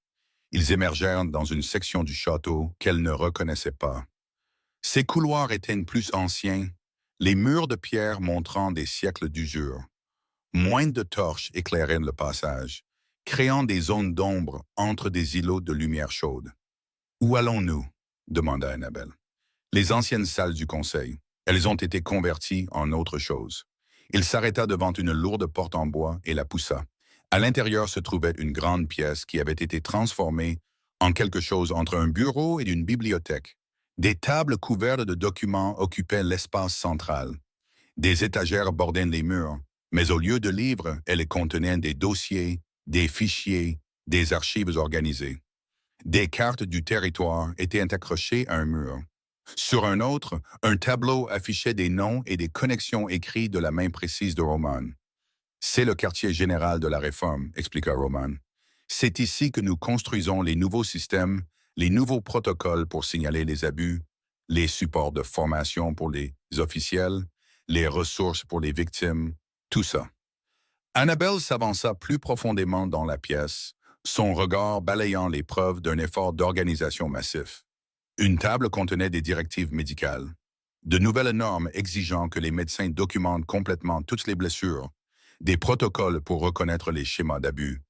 Ils émergèrent dans une section du château qu'elle ne reconnaissait pas. Ces couloirs étaient plus anciens, les murs de pierre montrant des siècles d'usure. Moins de torches éclairaient le passage, créant des zones d'ombre entre des îlots de lumière chaude. « Où allons-nous » demanda Annabelle. « Les anciennes salles du conseil. Elles ont été converties en autre chose. » Il s'arrêta devant une lourde porte en bois et la poussa. À l'intérieur se trouvait une grande pièce qui avait été transformée en quelque chose entre un bureau et une bibliothèque. Des tables couvertes de documents occupaient l'espace central. Des étagères bordaient les murs, mais au lieu de livres, elles contenaient des dossiers, des fichiers, des archives organisées. Des cartes du territoire étaient accrochées à un mur. Sur un autre, un tableau affichait des noms et des connexions écrits de la main précise de Roman. « C'est le quartier général de la Réforme », expliqua Roman. « C'est ici que nous construisons les nouveaux systèmes, les nouveaux protocoles pour signaler les abus, les supports de formation pour les officiels, les ressources pour les victimes, tout ça. » Annabelle s'avança plus profondément dans la pièce, son regard balayant les preuves d'un effort d'organisation massif. Une table contenait des directives médicales, de nouvelles normes exigeant que les médecins documentent complètement toutes les blessures, des protocoles pour reconnaître les schémas d'abus,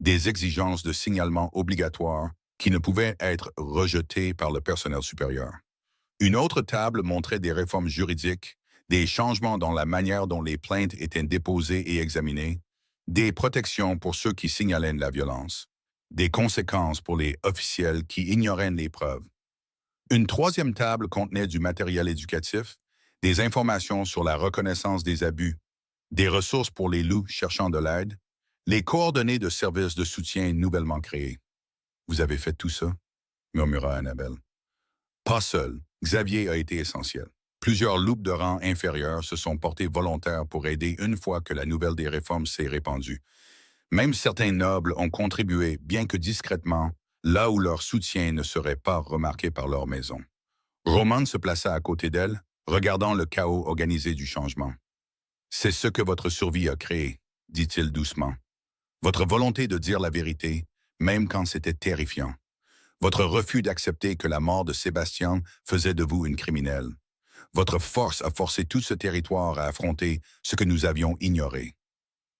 des exigences de signalement obligatoires qui ne pouvaient être rejetés par le personnel supérieur. Une autre table montrait des réformes juridiques, des changements dans la manière dont les plaintes étaient déposées et examinées, des protections pour ceux qui signalaient la violence, des conséquences pour les officiels qui ignoraient les preuves. Une troisième table contenait du matériel éducatif, des informations sur la reconnaissance des abus, des ressources pour les loups cherchant de l'aide, les coordonnées de services de soutien nouvellement créés. « Vous avez fait tout ça ?» murmura Annabelle. « Pas seul. Xavier a été essentiel. Plusieurs loups de rang inférieur se sont portés volontaires pour aider une fois que la nouvelle des réformes s'est répandue. Même certains nobles ont contribué, bien que discrètement, là où leur soutien ne serait pas remarqué par leur maison. » Roman se plaça à côté d'elle, regardant le chaos organisé du changement. « C'est ce que votre survie a créé, » dit-il doucement. « Votre volonté de dire la vérité, même quand c'était terrifiant. Votre refus d'accepter que la mort de Sébastien faisait de vous une criminelle. Votre force a forcé tout ce territoire à affronter ce que nous avions ignoré. »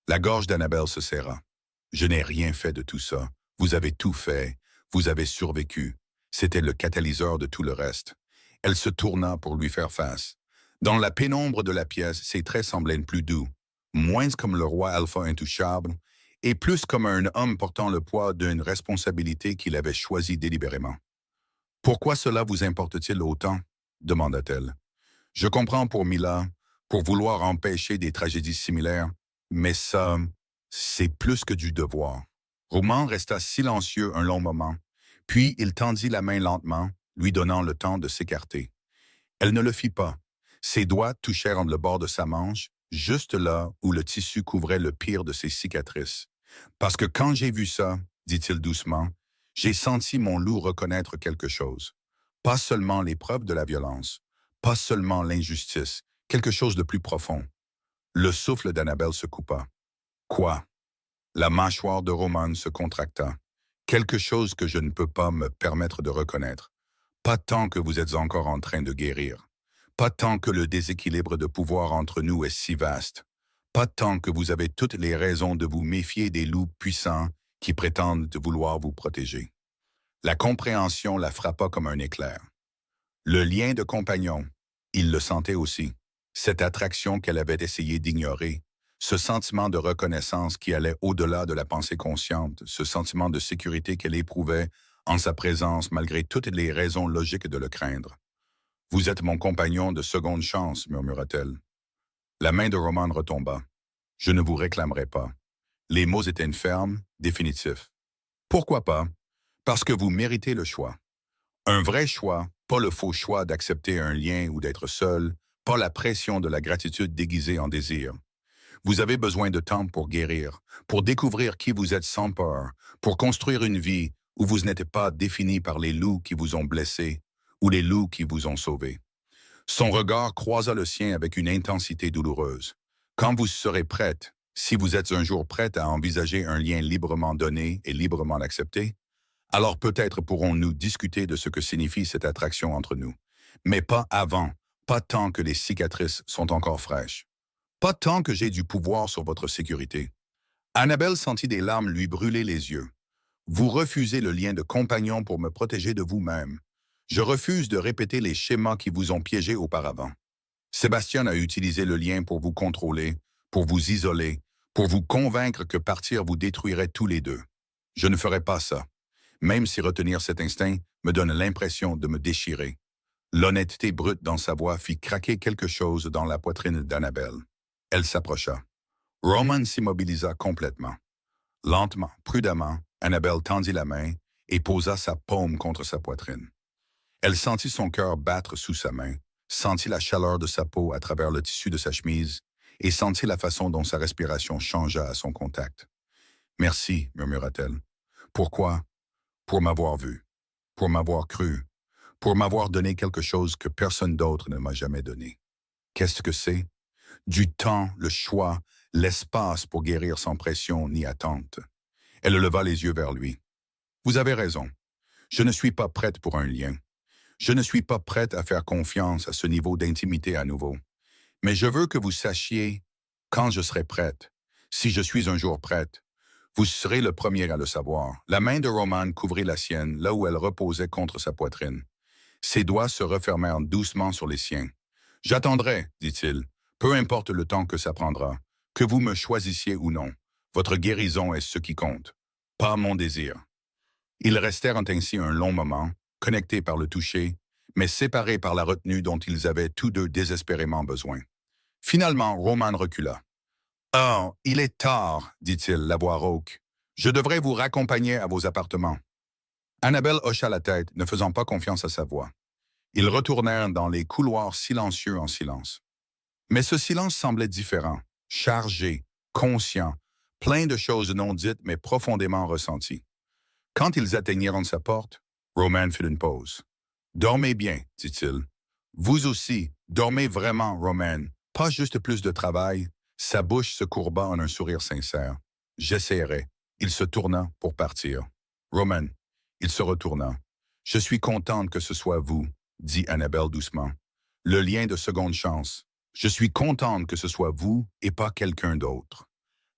La gorge d'Annabelle se serra. « Je n'ai rien fait de tout ça. Vous avez tout fait. Vous avez survécu. C'était le catalyseur de tout le reste. » Elle se tourna pour lui faire face. Dans la pénombre de la pièce, ses traits semblaient plus doux, moins comme le roi Alpha intouchable, et plus comme un homme portant le poids d'une responsabilité qu'il avait choisie délibérément. « Pourquoi cela vous importe-t-il autant ?» demanda-t-elle. « Je comprends pour Mila, pour vouloir empêcher des tragédies similaires, mais ça, c'est plus que du devoir. » Roman resta silencieux un long moment, puis il tendit la main lentement, lui donnant le temps de s'écarter. Elle ne le fit pas. Ses doigts touchèrent le bord de sa manche, juste là où le tissu couvrait le pire de ses cicatrices. « Parce que quand j'ai vu ça, dit-il doucement, j'ai senti mon loup reconnaître quelque chose. Pas seulement les preuves de la violence, pas seulement l'injustice, quelque chose de plus profond. » Le souffle d'Annabelle se coupa. « Quoi ?» La mâchoire de Roman se contracta. « Quelque chose que je ne peux pas me permettre de reconnaître. Pas tant que vous êtes encore en train de guérir. Pas tant que le déséquilibre de pouvoir entre nous est si vaste. Pas tant que vous avez toutes les raisons de vous méfier des loups puissants qui prétendent vouloir vous protéger. » La compréhension la frappa comme un éclair. Le lien de compagnon, il le sentait aussi. Cette attraction qu'elle avait essayé d'ignorer, ce sentiment de reconnaissance qui allait au-delà de la pensée consciente, ce sentiment de sécurité qu'elle éprouvait en sa présence malgré toutes les raisons logiques de le craindre. « Vous êtes mon compagnon de seconde chance », murmura-t-elle. La main de Roman retomba. « Je ne vous réclamerai pas. » Les mots étaient fermes, définitifs. « Pourquoi pas? Parce que vous méritez le choix. Un vrai choix, pas le faux choix d'accepter un lien ou d'être seul, pas la pression de la gratitude déguisée en désir. Vous avez besoin de temps pour guérir, pour découvrir qui vous êtes sans peur, pour construire une vie où vous n'êtes pas défini par les loups qui vous ont blessé ou les loups qui vous ont sauvé. » Son regard croisa le sien avec une intensité douloureuse. « Quand vous serez prête, si vous êtes un jour prête à envisager un lien librement donné et librement accepté, alors peut-être pourrons-nous discuter de ce que signifie cette attraction entre nous. Mais pas avant, pas tant que les cicatrices sont encore fraîches. Pas tant que j'ai du pouvoir sur votre sécurité. » Annabelle sentit des larmes lui brûler les yeux. « Vous refusez le lien de compagnon pour me protéger de vous-même. Je refuse de répéter les schémas qui vous ont piégé auparavant. Sébastien a utilisé le lien pour vous contrôler, pour vous isoler, pour vous convaincre que partir vous détruirait tous les deux. Je ne ferai pas ça, même si retenir cet instinct me donne l'impression de me déchirer. » L'honnêteté brute dans sa voix fit craquer quelque chose dans la poitrine d'Annabelle. Elle s'approcha. Roman s'immobilisa complètement. Lentement, prudemment, Annabelle tendit la main et posa sa paume contre sa poitrine. Elle sentit son cœur battre sous sa main, sentit la chaleur de sa peau à travers le tissu de sa chemise et sentit la façon dont sa respiration changea à son contact. « Merci, murmura-t-elle. Pourquoi? Pour m'avoir vu, pour m'avoir cru, pour m'avoir donné quelque chose que personne d'autre ne m'a jamais donné. Qu'est-ce que c'est? Du temps, le choix, l'espace pour guérir sans pression ni attente. » Elle leva les yeux vers lui. « Vous avez raison. Je ne suis pas prête pour un lien. Je ne suis pas prête à faire confiance à ce niveau d'intimité à nouveau. Mais je veux que vous sachiez, quand je serai prête, si je suis un jour prête, vous serez le premier à le savoir. » La main de Roman couvrit la sienne, là où elle reposait contre sa poitrine. Ses doigts se refermèrent doucement sur les siens. « J'attendrai, dit-il, peu importe le temps que ça prendra, que vous me choisissiez ou non. Votre guérison est ce qui compte, pas mon désir. » Ils restèrent ainsi un long moment, connectés par le toucher, mais séparés par la retenue dont ils avaient tous deux désespérément besoin. Finalement, Roman recula. « Oh, il est tard, dit-il, la voix rauque. Je devrais vous raccompagner à vos appartements. » Annabelle hocha la tête, ne faisant pas confiance à sa voix. Ils retournèrent dans les couloirs silencieux en silence. Mais ce silence semblait différent, chargé, conscient, plein de choses non dites mais profondément ressenties. Quand ils atteignirent sa porte, Roman fit une pause. « Dormez bien, dit-il. Vous aussi, dormez vraiment, Roman. Pas juste plus de travail. » Sa bouche se courba en un sourire sincère. « J'essaierai. » Il se tourna pour partir. « Roman. » Il se retourna. « Je suis contente que ce soit vous, dit Annabelle doucement. Le lien de seconde chance. Je suis contente que ce soit vous et pas quelqu'un d'autre. »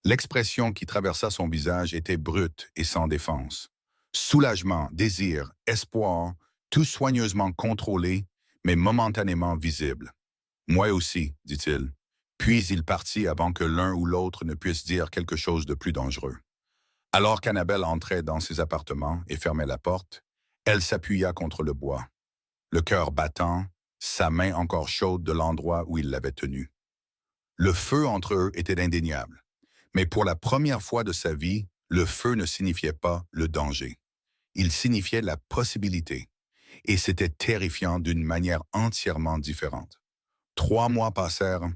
L'expression qui traversa son visage était brute et sans défense. Soulagement, désir, espoir, tout soigneusement contrôlé, mais momentanément visible. « Moi aussi, dit-il. » Puis il partit avant que l'un ou l'autre ne puisse dire quelque chose de plus dangereux. Alors qu'Annabelle entrait dans ses appartements et fermait la porte, elle s'appuya contre le bois, le cœur battant, sa main encore chaude de l'endroit où il l'avait tenue. Le feu entre eux était indéniable, mais pour la première fois de sa vie, le feu ne signifiait pas le danger. Il signifiait la possibilité, et c'était terrifiant d'une manière entièrement différente. 3 mois passèrent,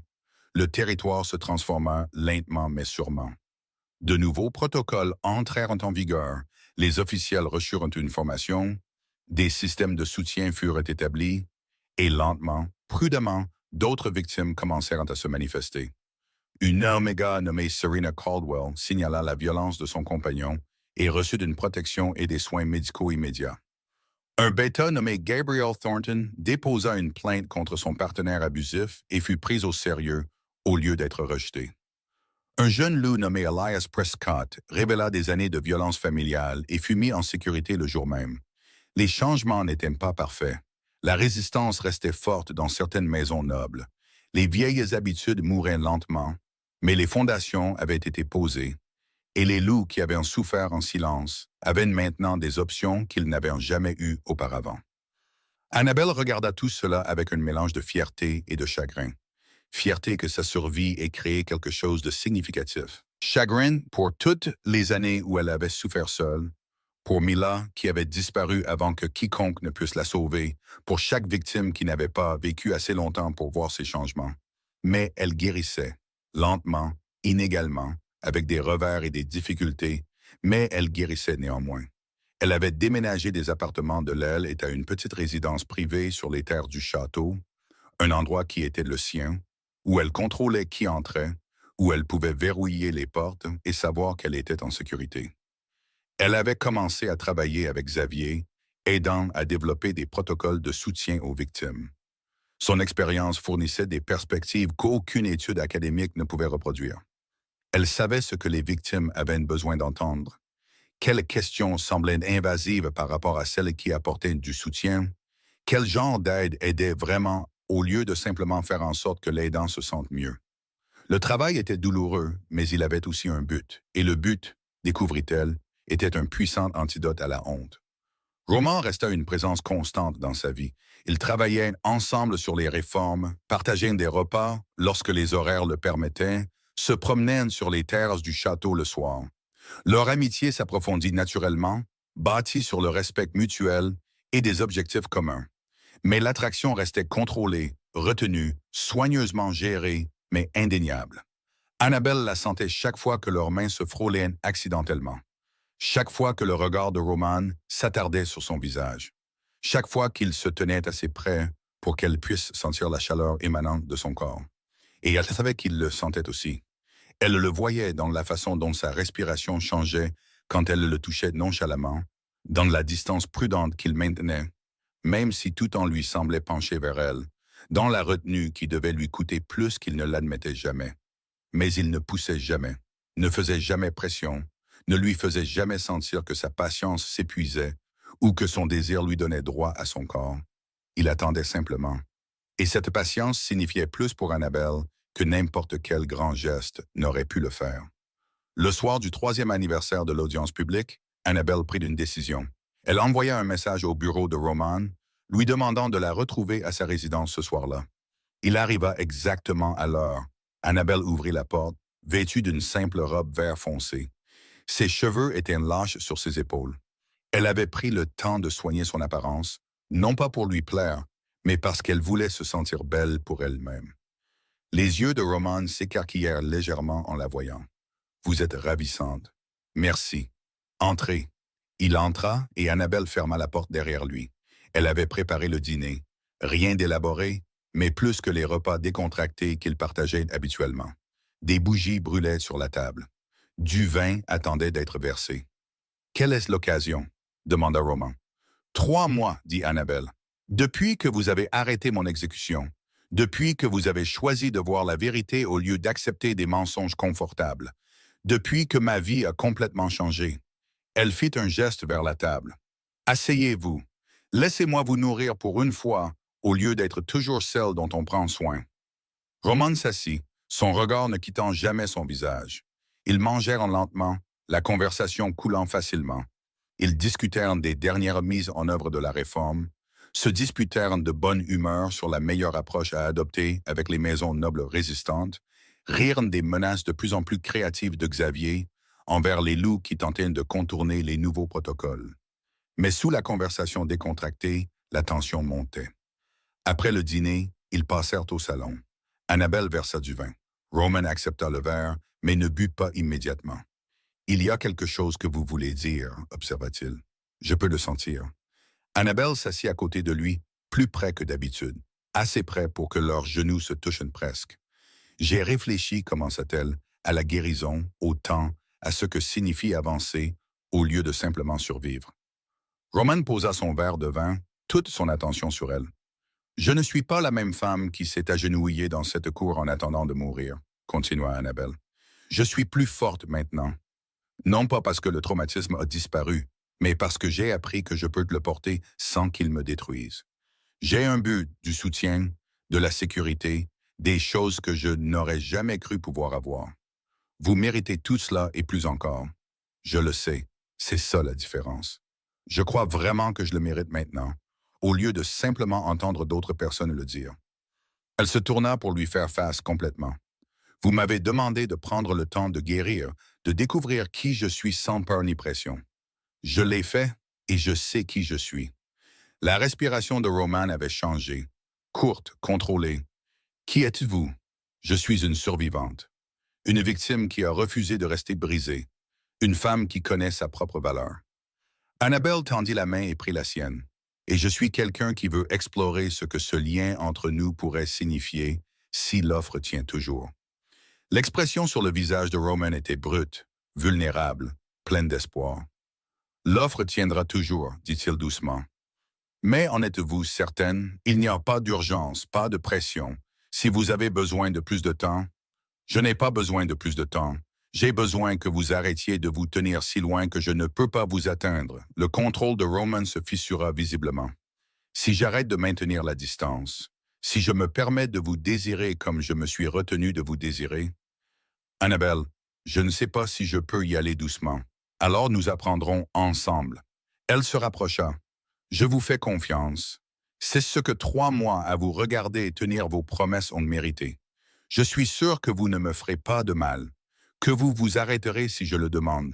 le territoire se transforma lentement mais sûrement. De nouveaux protocoles entrèrent en vigueur, les officiels reçurent une formation, des systèmes de soutien furent établis, et lentement, prudemment, d'autres victimes commencèrent à se manifester. Une Oméga nommée Serena Caldwell signala la violence de son compagnon et reçut une protection et des soins médicaux immédiats. Un bêta nommé Gabriel Thornton déposa une plainte contre son partenaire abusif et fut pris au sérieux au lieu d'être rejeté. Un jeune loup nommé Elias Prescott révéla des années de violence familiale et fut mis en sécurité le jour même. Les changements n'étaient pas parfaits. La résistance restait forte dans certaines maisons nobles. Les vieilles habitudes mouraient lentement, mais les fondations avaient été posées, et les loups qui avaient souffert en silence avaient maintenant des options qu'ils n'avaient jamais eues auparavant. Annabelle regarda tout cela avec un mélange de fierté et de chagrin. Fierté que sa survie ait créé quelque chose de significatif. Chagrin pour toutes les années où elle avait souffert seule, pour Mila qui avait disparu avant que quiconque ne puisse la sauver, pour chaque victime qui n'avait pas vécu assez longtemps pour voir ces changements. Mais elle guérissait, lentement, inégalement, avec des revers et des difficultés, mais elle guérissait néanmoins. Elle avait déménagé des appartements de l'aile et à une petite résidence privée sur les terres du château, un endroit qui était le sien, où elle contrôlait qui entrait, où elle pouvait verrouiller les portes et savoir qu'elle était en sécurité. Elle avait commencé à travailler avec Xavier, aidant à développer des protocoles de soutien aux victimes. Son expérience fournissait des perspectives qu'aucune étude académique ne pouvait reproduire. Elle savait ce que les victimes avaient besoin d'entendre, quelles questions semblaient invasives par rapport à celles qui apportaient du soutien, quel genre d'aide aidait vraiment au lieu de simplement faire en sorte que l'aidant se sente mieux. Le travail était douloureux, mais il avait aussi un but, et le but, découvrit-elle, était un puissant antidote à la honte. Roman resta une présence constante dans sa vie. Ils travaillaient ensemble sur les réformes, partageaient des repas lorsque les horaires le permettaient, se promenaient sur les terrasses du château le soir. Leur amitié s'approfondit naturellement, bâtie sur le respect mutuel et des objectifs communs. Mais l'attraction restait contrôlée, retenue, soigneusement gérée, mais indéniable. Annabelle la sentait chaque fois que leurs mains se frôlaient accidentellement. Chaque fois que le regard de Roman s'attardait sur son visage. Chaque fois qu'il se tenait assez près pour qu'elle puisse sentir la chaleur émanante de son corps. Et elle savait qu'il le sentait aussi. Elle le voyait dans la façon dont sa respiration changeait quand elle le touchait nonchalamment, dans la distance prudente qu'il maintenait, même si tout en lui semblait pencher vers elle, dans la retenue qui devait lui coûter plus qu'il ne l'admettait jamais. Mais il ne poussait jamais, ne faisait jamais pression, ne lui faisait jamais sentir que sa patience s'épuisait ou que son désir lui donnait droit à son corps. Il attendait simplement. Et cette patience signifiait plus pour Annabelle que n'importe quel grand geste n'aurait pu le faire. Le soir du 3e anniversaire de l'audience publique, Annabelle prit une décision. Elle envoya un message au bureau de Roman, lui demandant de la retrouver à sa résidence ce soir-là. Il arriva exactement à l'heure. Annabelle ouvrit la porte, vêtue d'une simple robe vert foncé. Ses cheveux étaient lâches sur ses épaules. Elle avait pris le temps de soigner son apparence, non pas pour lui plaire, mais parce qu'elle voulait se sentir belle pour elle-même. Les yeux de Roman s'écarquillèrent légèrement en la voyant. « Vous êtes ravissante. Merci. Entrez. » Il entra et Annabelle ferma la porte derrière lui. Elle avait préparé le dîner. Rien d'élaboré, mais plus que les repas décontractés qu'ils partageaient habituellement. Des bougies brûlaient sur la table. Du vin attendait d'être versé. « Quelle est l'occasion ?» demanda Roman. « 3 mois, dit Annabelle. Depuis que vous avez arrêté mon exécution, depuis que vous avez choisi de voir la vérité au lieu d'accepter des mensonges confortables, depuis que ma vie a complètement changé. » Elle fit un geste vers la table. « Asseyez-vous. Laissez-moi vous nourrir pour une fois, au lieu d'être toujours celle dont on prend soin. » Roman s'assit, son regard ne quittant jamais son visage. Ils mangèrent lentement, la conversation coulant facilement. Ils discutèrent des dernières mises en œuvre de la réforme, se disputèrent de bonne humeur sur la meilleure approche à adopter avec les maisons nobles résistantes, rirent des menaces de plus en plus créatives de Xavier envers les loups qui tentaient de contourner les nouveaux protocoles. Mais sous la conversation décontractée, la tension montait. Après le dîner, ils passèrent au salon. Annabelle versa du vin. Roman accepta le verre, mais ne but pas immédiatement. « Il y a quelque chose que vous voulez dire, observa-t-il. Je peux le sentir. » Annabelle s'assit à côté de lui, plus près que d'habitude, assez près pour que leurs genoux se touchent presque. « J'ai réfléchi, commença-t-elle, à la guérison, au temps, à ce que signifie avancer, au lieu de simplement survivre. » Roman posa son verre de vin, toute son attention sur elle. « Je ne suis pas la même femme qui s'est agenouillée dans cette cour en attendant de mourir, » continua Annabelle. « Je suis plus forte maintenant. Non pas parce que le traumatisme a disparu, mais parce que j'ai appris que je peux te le porter sans qu'il me détruise. J'ai un but, du soutien, de la sécurité, des choses que je n'aurais jamais cru pouvoir avoir. Vous méritez tout cela et plus encore. Je le sais, c'est ça la différence. Je crois vraiment que je le mérite maintenant, au lieu de simplement entendre d'autres personnes le dire. Elle se tourna pour lui faire face complètement. Vous m'avez demandé de prendre le temps de guérir, de découvrir qui je suis sans peur ni pression. Je l'ai fait et je sais qui je suis. La respiration de Roman avait changé. Courte, contrôlée. Qui êtes-vous? Je suis une survivante. Une victime qui a refusé de rester brisée. Une femme qui connaît sa propre valeur. Annabelle tendit la main et prit la sienne. Et je suis quelqu'un qui veut explorer ce que ce lien entre nous pourrait signifier si l'offre tient toujours. L'expression sur le visage de Roman était brute, vulnérable, pleine d'espoir. L'offre tiendra toujours, dit-il doucement. Mais en êtes-vous certaine? Il n'y a pas d'urgence, pas de pression. Si vous avez besoin de plus de temps, je n'ai pas besoin de plus de temps. J'ai besoin que vous arrêtiez de vous tenir si loin que je ne peux pas vous atteindre. Le contrôle de Roman se fissura visiblement. Si j'arrête de maintenir la distance, si je me permets de vous désirer comme je me suis retenu de vous désirer, Annabelle, je ne sais pas si je peux y aller doucement. Alors nous apprendrons ensemble. Elle se rapprocha. Je vous fais confiance. C'est ce que 3 mois à vous regarder et tenir vos promesses ont mérité. Je suis sûr que vous ne me ferez pas de mal, que vous vous arrêterez si je le demande,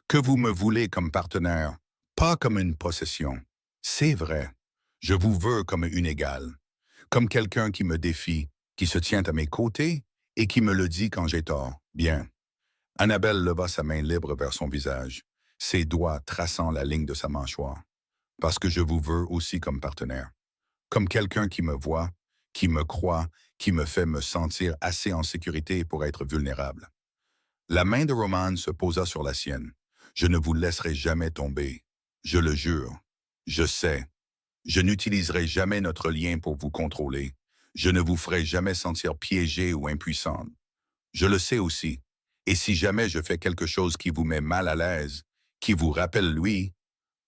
que vous me voulez comme partenaire, pas comme une possession. C'est vrai. Je vous veux comme une égale, comme quelqu'un qui me défie, qui se tient à mes côtés et qui me le dit quand j'ai tort. Bien. Annabelle leva sa main libre vers son visage, ses doigts traçant la ligne de sa mâchoire. Parce que je vous veux aussi comme partenaire, comme quelqu'un qui me voit, qui me croit, qui me fait me sentir assez en sécurité pour être vulnérable. La main de Roman se posa sur la sienne. Je ne vous laisserai jamais tomber. Je le jure. Je sais. Je n'utiliserai jamais notre lien pour vous contrôler. Je ne vous ferai jamais sentir piégé ou impuissante. Je le sais aussi. Et si jamais je fais quelque chose qui vous met mal à l'aise, qui vous rappelle lui,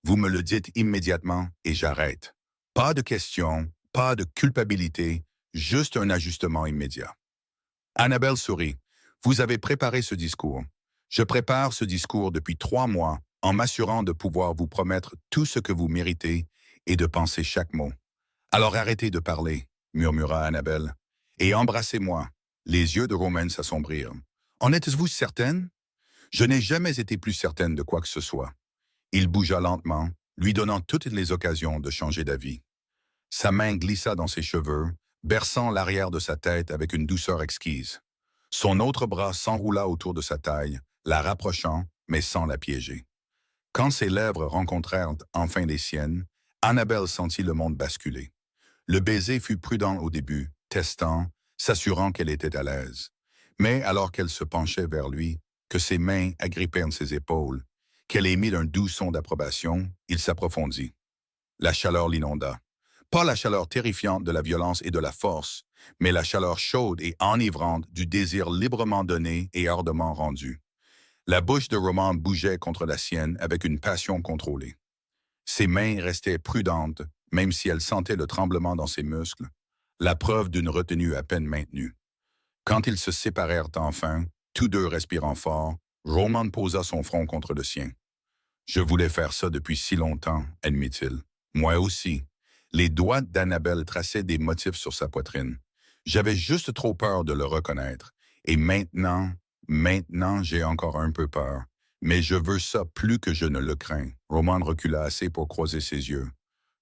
vous me le dites immédiatement et j'arrête. Pas de questions, pas de culpabilité, juste un ajustement immédiat. Annabelle sourit. Vous avez préparé ce discours. Je prépare ce discours depuis 3 mois en m'assurant de pouvoir vous promettre tout ce que vous méritez et de penser chaque mot. Alors arrêtez de parler, murmura Annabelle, et embrassez-moi. Les yeux de Roman s'assombrirent. En êtes-vous certaine? Je n'ai jamais été plus certaine de quoi que ce soit. Il bougea lentement, lui donnant toutes les occasions de changer d'avis. Sa main glissa dans ses cheveux, berçant l'arrière de sa tête avec une douceur exquise. Son autre bras s'enroula autour de sa taille, la rapprochant, mais sans la piéger. Quand ses lèvres rencontrèrent enfin les siennes, Annabelle sentit le monde basculer. Le baiser fut prudent au début, testant, s'assurant qu'elle était à l'aise. Mais alors qu'elle se penchait vers lui, que ses mains agrippèrent ses épaules, qu'elle émit un doux son d'approbation, il s'approfondit. La chaleur l'inonda. Pas la chaleur terrifiante de la violence et de la force, mais la chaleur chaude et enivrante du désir librement donné et ardemment rendu. La bouche de Roman bougeait contre la sienne avec une passion contrôlée. Ses mains restaient prudentes, même si elle sentait le tremblement dans ses muscles, la preuve d'une retenue à peine maintenue. Quand ils se séparèrent enfin, tous deux respirant fort, Roman posa son front contre le sien. « Je voulais faire ça depuis si longtemps, admit-il. Moi aussi. » Les doigts d'Annabelle traçaient des motifs sur sa poitrine. J'avais juste trop peur de le reconnaître. Et maintenant, j'ai encore un peu peur. Mais je veux ça plus que je ne le crains. Roman recula assez pour croiser ses yeux.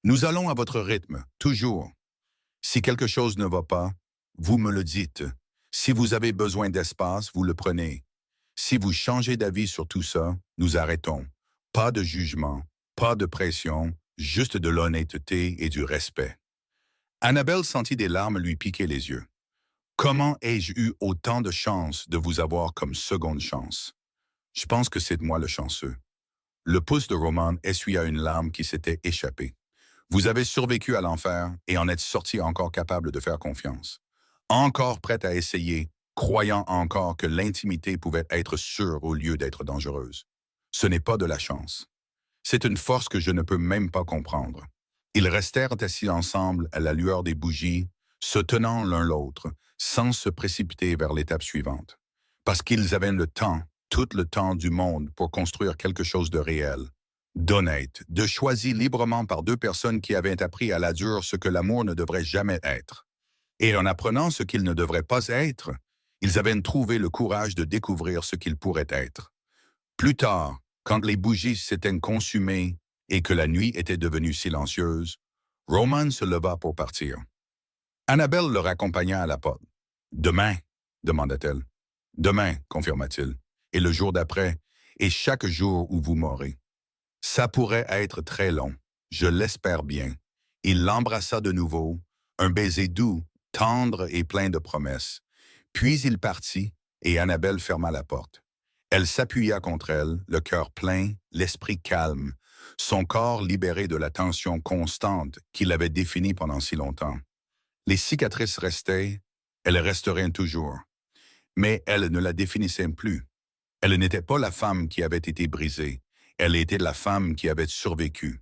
Nous allons à votre rythme, toujours. Si quelque chose ne va pas, vous me le dites. Si vous avez besoin d'espace, vous le prenez. Si vous changez d'avis sur tout ça, nous arrêtons. Pas de jugement, pas de pression, juste de l'honnêteté et du respect. Annabelle sentit des larmes lui piquer les yeux. Comment ai-je eu autant de chance de vous avoir comme seconde chance? Je pense que c'est moi le chanceux. Le pouce de Roman essuya une larme qui s'était échappée. Vous avez survécu à l'enfer et en êtes sorti encore capable de faire confiance. Encore prête à essayer, croyant encore que l'intimité pouvait être sûre au lieu d'être dangereuse. Ce n'est pas de la chance. C'est une force que je ne peux même pas comprendre. Ils restèrent assis ensemble à la lueur des bougies, se tenant l'un l'autre, sans se précipiter vers l'étape suivante. Parce qu'ils avaient le temps, tout le temps du monde pour construire quelque chose de réel, d'honnête, de choisi librement par deux personnes qui avaient appris à la dure ce que l'amour ne devrait jamais être. Et en apprenant ce qu'il ne devrait pas être, ils avaient trouvé le courage de découvrir ce qu'il pourrait être. Plus tard, quand les bougies s'étaient consumées et que la nuit était devenue silencieuse, Roman se leva pour partir. Annabelle le raccompagna à la porte. Demain, demanda-t-elle. Demain, confirma-t-il. Et le jour d'après, et chaque jour où vous mourrez. Ça pourrait être très long, je l'espère bien. Il l'embrassa de nouveau, un baiser doux, tendre et plein de promesses. Puis il partit, et Annabelle ferma la porte. Elle s'appuya contre elle, le cœur plein, l'esprit calme, son corps libéré de la tension constante qu'il avait définie pendant si longtemps. Les cicatrices restaient, elles resteraient toujours. Mais elle ne la définissait plus. Elle n'était pas la femme qui avait été brisée, elle était la femme qui avait survécu.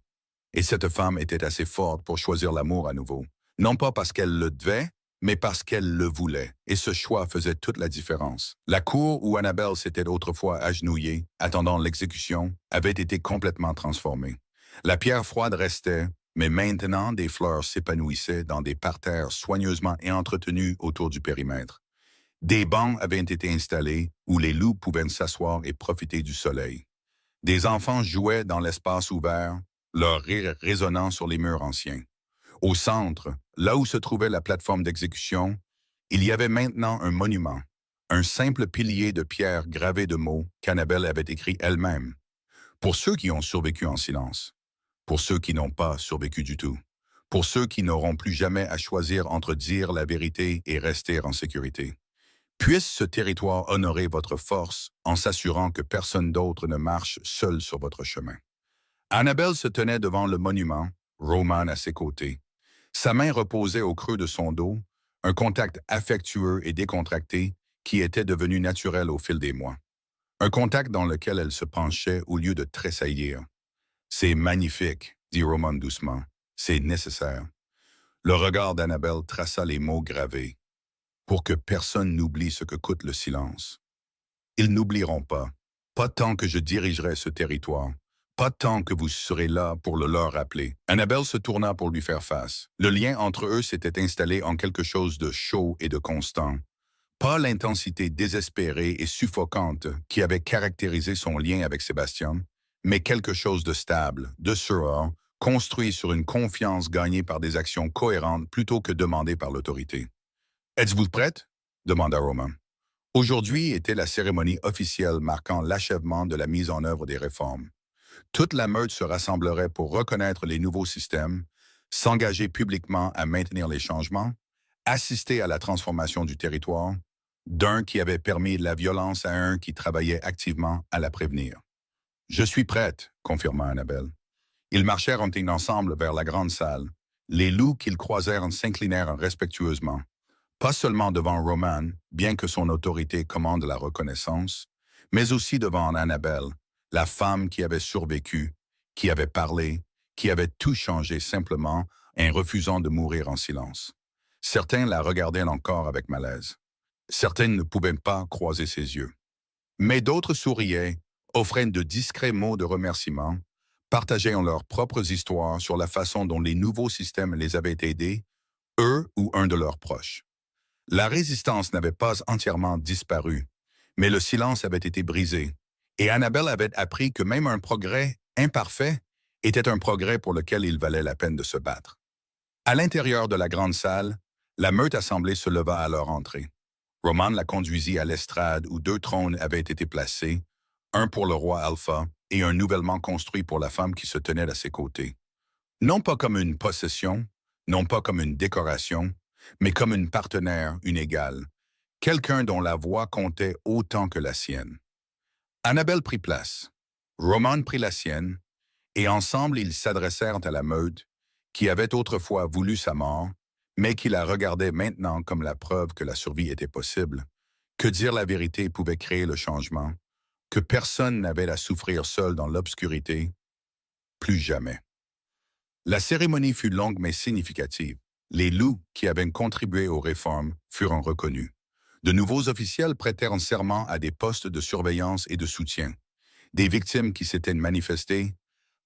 Et cette femme était assez forte pour choisir l'amour à nouveau. Non pas parce qu'elle le devait, mais parce qu'elle le voulait. Et ce choix faisait toute la différence. La cour où Annabelle s'était autrefois agenouillée, attendant l'exécution, avait été complètement transformée. La pierre froide restait, mais maintenant des fleurs s'épanouissaient dans des parterres soigneusement entretenus autour du périmètre. Des bancs avaient été installés où les loups pouvaient s'asseoir et profiter du soleil. Des enfants jouaient dans l'espace ouvert, leur rire résonnant sur les murs anciens. Au centre, là où se trouvait la plateforme d'exécution, il y avait maintenant un monument, un simple pilier de pierre gravé de mots qu'Annabelle avait écrits elle-même. Pour ceux qui ont survécu en silence, pour ceux qui n'ont pas survécu du tout, pour ceux qui n'auront plus jamais à choisir entre dire la vérité et rester en sécurité. Puisse ce territoire honorer votre force en s'assurant que personne d'autre ne marche seul sur votre chemin. Annabelle se tenait devant le monument, Roman à ses côtés. Sa main reposait au creux de son dos, un contact affectueux et décontracté qui était devenu naturel au fil des mois. Un contact dans lequel elle se penchait au lieu de tressaillir. « C'est magnifique », dit Roman doucement. « C'est nécessaire. » Le regard d'Annabelle traça les mots gravés. « Pour que personne n'oublie ce que coûte le silence. » Ils n'oublieront pas. Pas tant que je dirigerai ce territoire. Pas tant que vous serez là pour le leur rappeler. Annabelle se tourna pour lui faire face. Le lien entre eux s'était installé en quelque chose de chaud et de constant. Pas l'intensité désespérée et suffocante qui avait caractérisé son lien avec Sébastien, mais quelque chose de stable, de sûr, construit sur une confiance gagnée par des actions cohérentes plutôt que demandées par l'autorité. « Êtes-vous prête ?» demanda Roman. Aujourd'hui était la cérémonie officielle marquant l'achèvement de la mise en œuvre des réformes. Toute la meute se rassemblerait pour reconnaître les nouveaux systèmes, s'engager publiquement à maintenir les changements, assister à la transformation du territoire, d'un qui avait permis la violence à un qui travaillait activement à la prévenir. « Je suis prête », confirma Annabelle. Ils marchèrent ensemble vers la grande salle. Les loups qu'ils croisèrent s'inclinèrent respectueusement. Pas seulement devant Roman, bien que son autorité commande la reconnaissance, mais aussi devant Annabelle, la femme qui avait survécu, qui avait parlé, qui avait tout changé simplement en refusant de mourir en silence. Certains la regardaient encore avec malaise. Certains ne pouvaient pas croiser ses yeux. Mais d'autres souriaient, offraient de discrets mots de remerciement, partageaient leurs propres histoires sur la façon dont les nouveaux systèmes les avaient aidés, eux ou un de leurs proches. La résistance n'avait pas entièrement disparu, mais le silence avait été brisé, et Annabelle avait appris que même un progrès imparfait était un progrès pour lequel il valait la peine de se battre. À l'intérieur de la grande salle, la meute assemblée se leva à leur entrée. Roman la conduisit à l'estrade où deux trônes avaient été placés, un pour le roi Alpha et un nouvellement construit pour la femme qui se tenait à ses côtés. Non pas comme une possession, non pas comme une décoration, mais comme une partenaire, une égale, quelqu'un dont la voix comptait autant que la sienne. Annabelle prit place, Roman prit la sienne, et ensemble ils s'adressèrent à la meute, qui avait autrefois voulu sa mort, mais qui la regardait maintenant comme la preuve que la survie était possible, que dire la vérité pouvait créer le changement, que personne n'avait à souffrir seul dans l'obscurité, plus jamais. La cérémonie fut longue mais significative. Les loups qui avaient contribué aux réformes furent reconnus. De nouveaux officiels prêtèrent serment à des postes de surveillance et de soutien. Des victimes qui s'étaient manifestées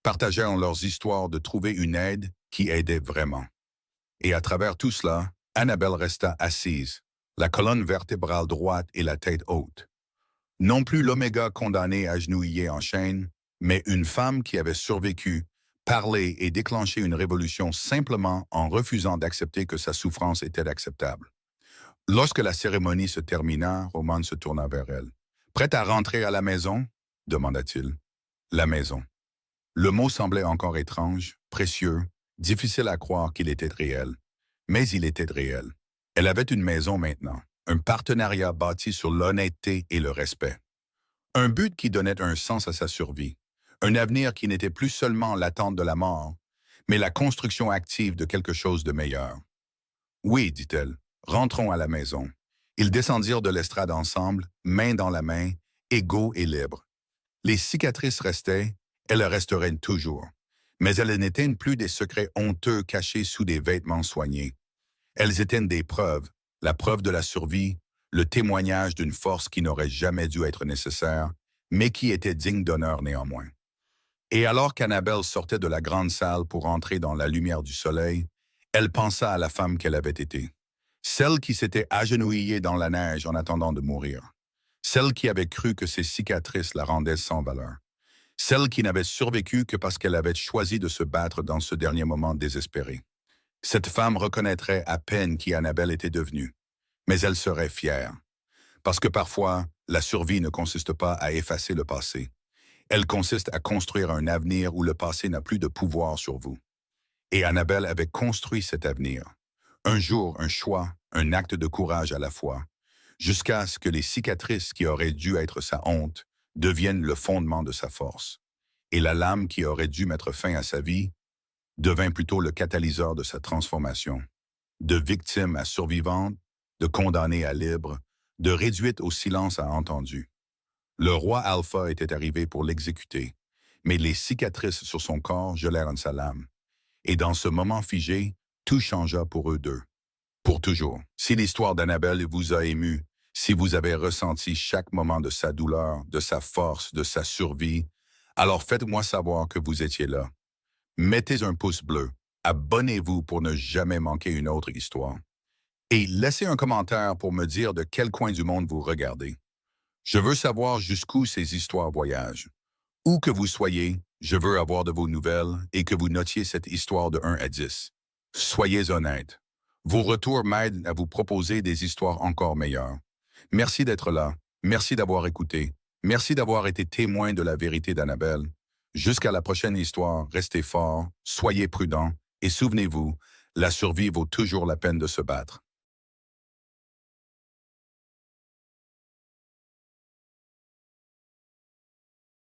partagèrent leurs histoires de trouver une aide qui aidait vraiment. Et à travers tout cela, Annabelle resta assise, la colonne vertébrale droite et la tête haute. Non plus l'oméga condamné agenouillé en chaîne, mais une femme qui avait survécu, parlé et déclenché une révolution simplement en refusant d'accepter que sa souffrance était acceptable. Lorsque la cérémonie se termina, Roman se tourna vers elle. « Prête à rentrer à la maison ?» demanda-t-il. La maison. Le mot semblait encore étrange, précieux, difficile à croire qu'il était réel. Mais il était réel. Elle avait une maison maintenant, un partenariat bâti sur l'honnêteté et le respect. Un but qui donnait un sens à sa survie, un avenir qui n'était plus seulement l'attente de la mort, mais la construction active de quelque chose de meilleur. « Oui, dit-elle, rentrons à la maison. » Ils descendirent de l'estrade ensemble, main dans la main, égaux et libres. Les cicatrices restaient, elles resteraient toujours. Mais elles n'étaient plus des secrets honteux cachés sous des vêtements soignés. Elles étaient des preuves, la preuve de la survie, le témoignage d'une force qui n'aurait jamais dû être nécessaire, mais qui était digne d'honneur néanmoins. Et alors qu'Annabelle sortait de la grande salle pour entrer dans la lumière du soleil, elle pensa à la femme qu'elle avait été. Celle qui s'était agenouillée dans la neige en attendant de mourir. Celle qui avait cru que ses cicatrices la rendaient sans valeur. Celle qui n'avait survécu que parce qu'elle avait choisi de se battre dans ce dernier moment désespéré. Cette femme reconnaîtrait à peine qui Annabelle était devenue, mais elle serait fière. Parce que parfois, la survie ne consiste pas à effacer le passé. Elle consiste à construire un avenir où le passé n'a plus de pouvoir sur vous. Et Annabelle avait construit cet avenir. Un jour, un choix, un acte de courage à la fois, jusqu'à ce que les cicatrices qui auraient dû être sa honte deviennent le fondement de sa force. Et la lame qui aurait dû mettre fin à sa vie devint plutôt le catalyseur de sa transformation. De victime à survivante, de condamnée à libre, de réduite au silence à entendu. Le roi Alpha était arrivé pour l'exécuter, mais les cicatrices sur son corps gelèrent en sa lame. Et dans ce moment figé, tout changea pour eux deux. Pour toujours. Si l'histoire d'Annabelle vous a ému, si vous avez ressenti chaque moment de sa douleur, de sa force, de sa survie, alors faites-moi savoir que vous étiez là. Mettez un pouce bleu, abonnez-vous pour ne jamais manquer une autre histoire. Et laissez un commentaire pour me dire de quel coin du monde vous regardez. Je veux savoir jusqu'où ces histoires voyagent. Où que vous soyez, je veux avoir de vos nouvelles et que vous notiez cette histoire de 1 à 10. Soyez honnête. Vos retours m'aident à vous proposer des histoires encore meilleures. Merci d'être là. Merci d'avoir écouté. Merci d'avoir été témoin de la vérité d'Annabelle. Jusqu'à la prochaine histoire, restez forts, soyez prudents et souvenez-vous, la survie vaut toujours la peine de se battre.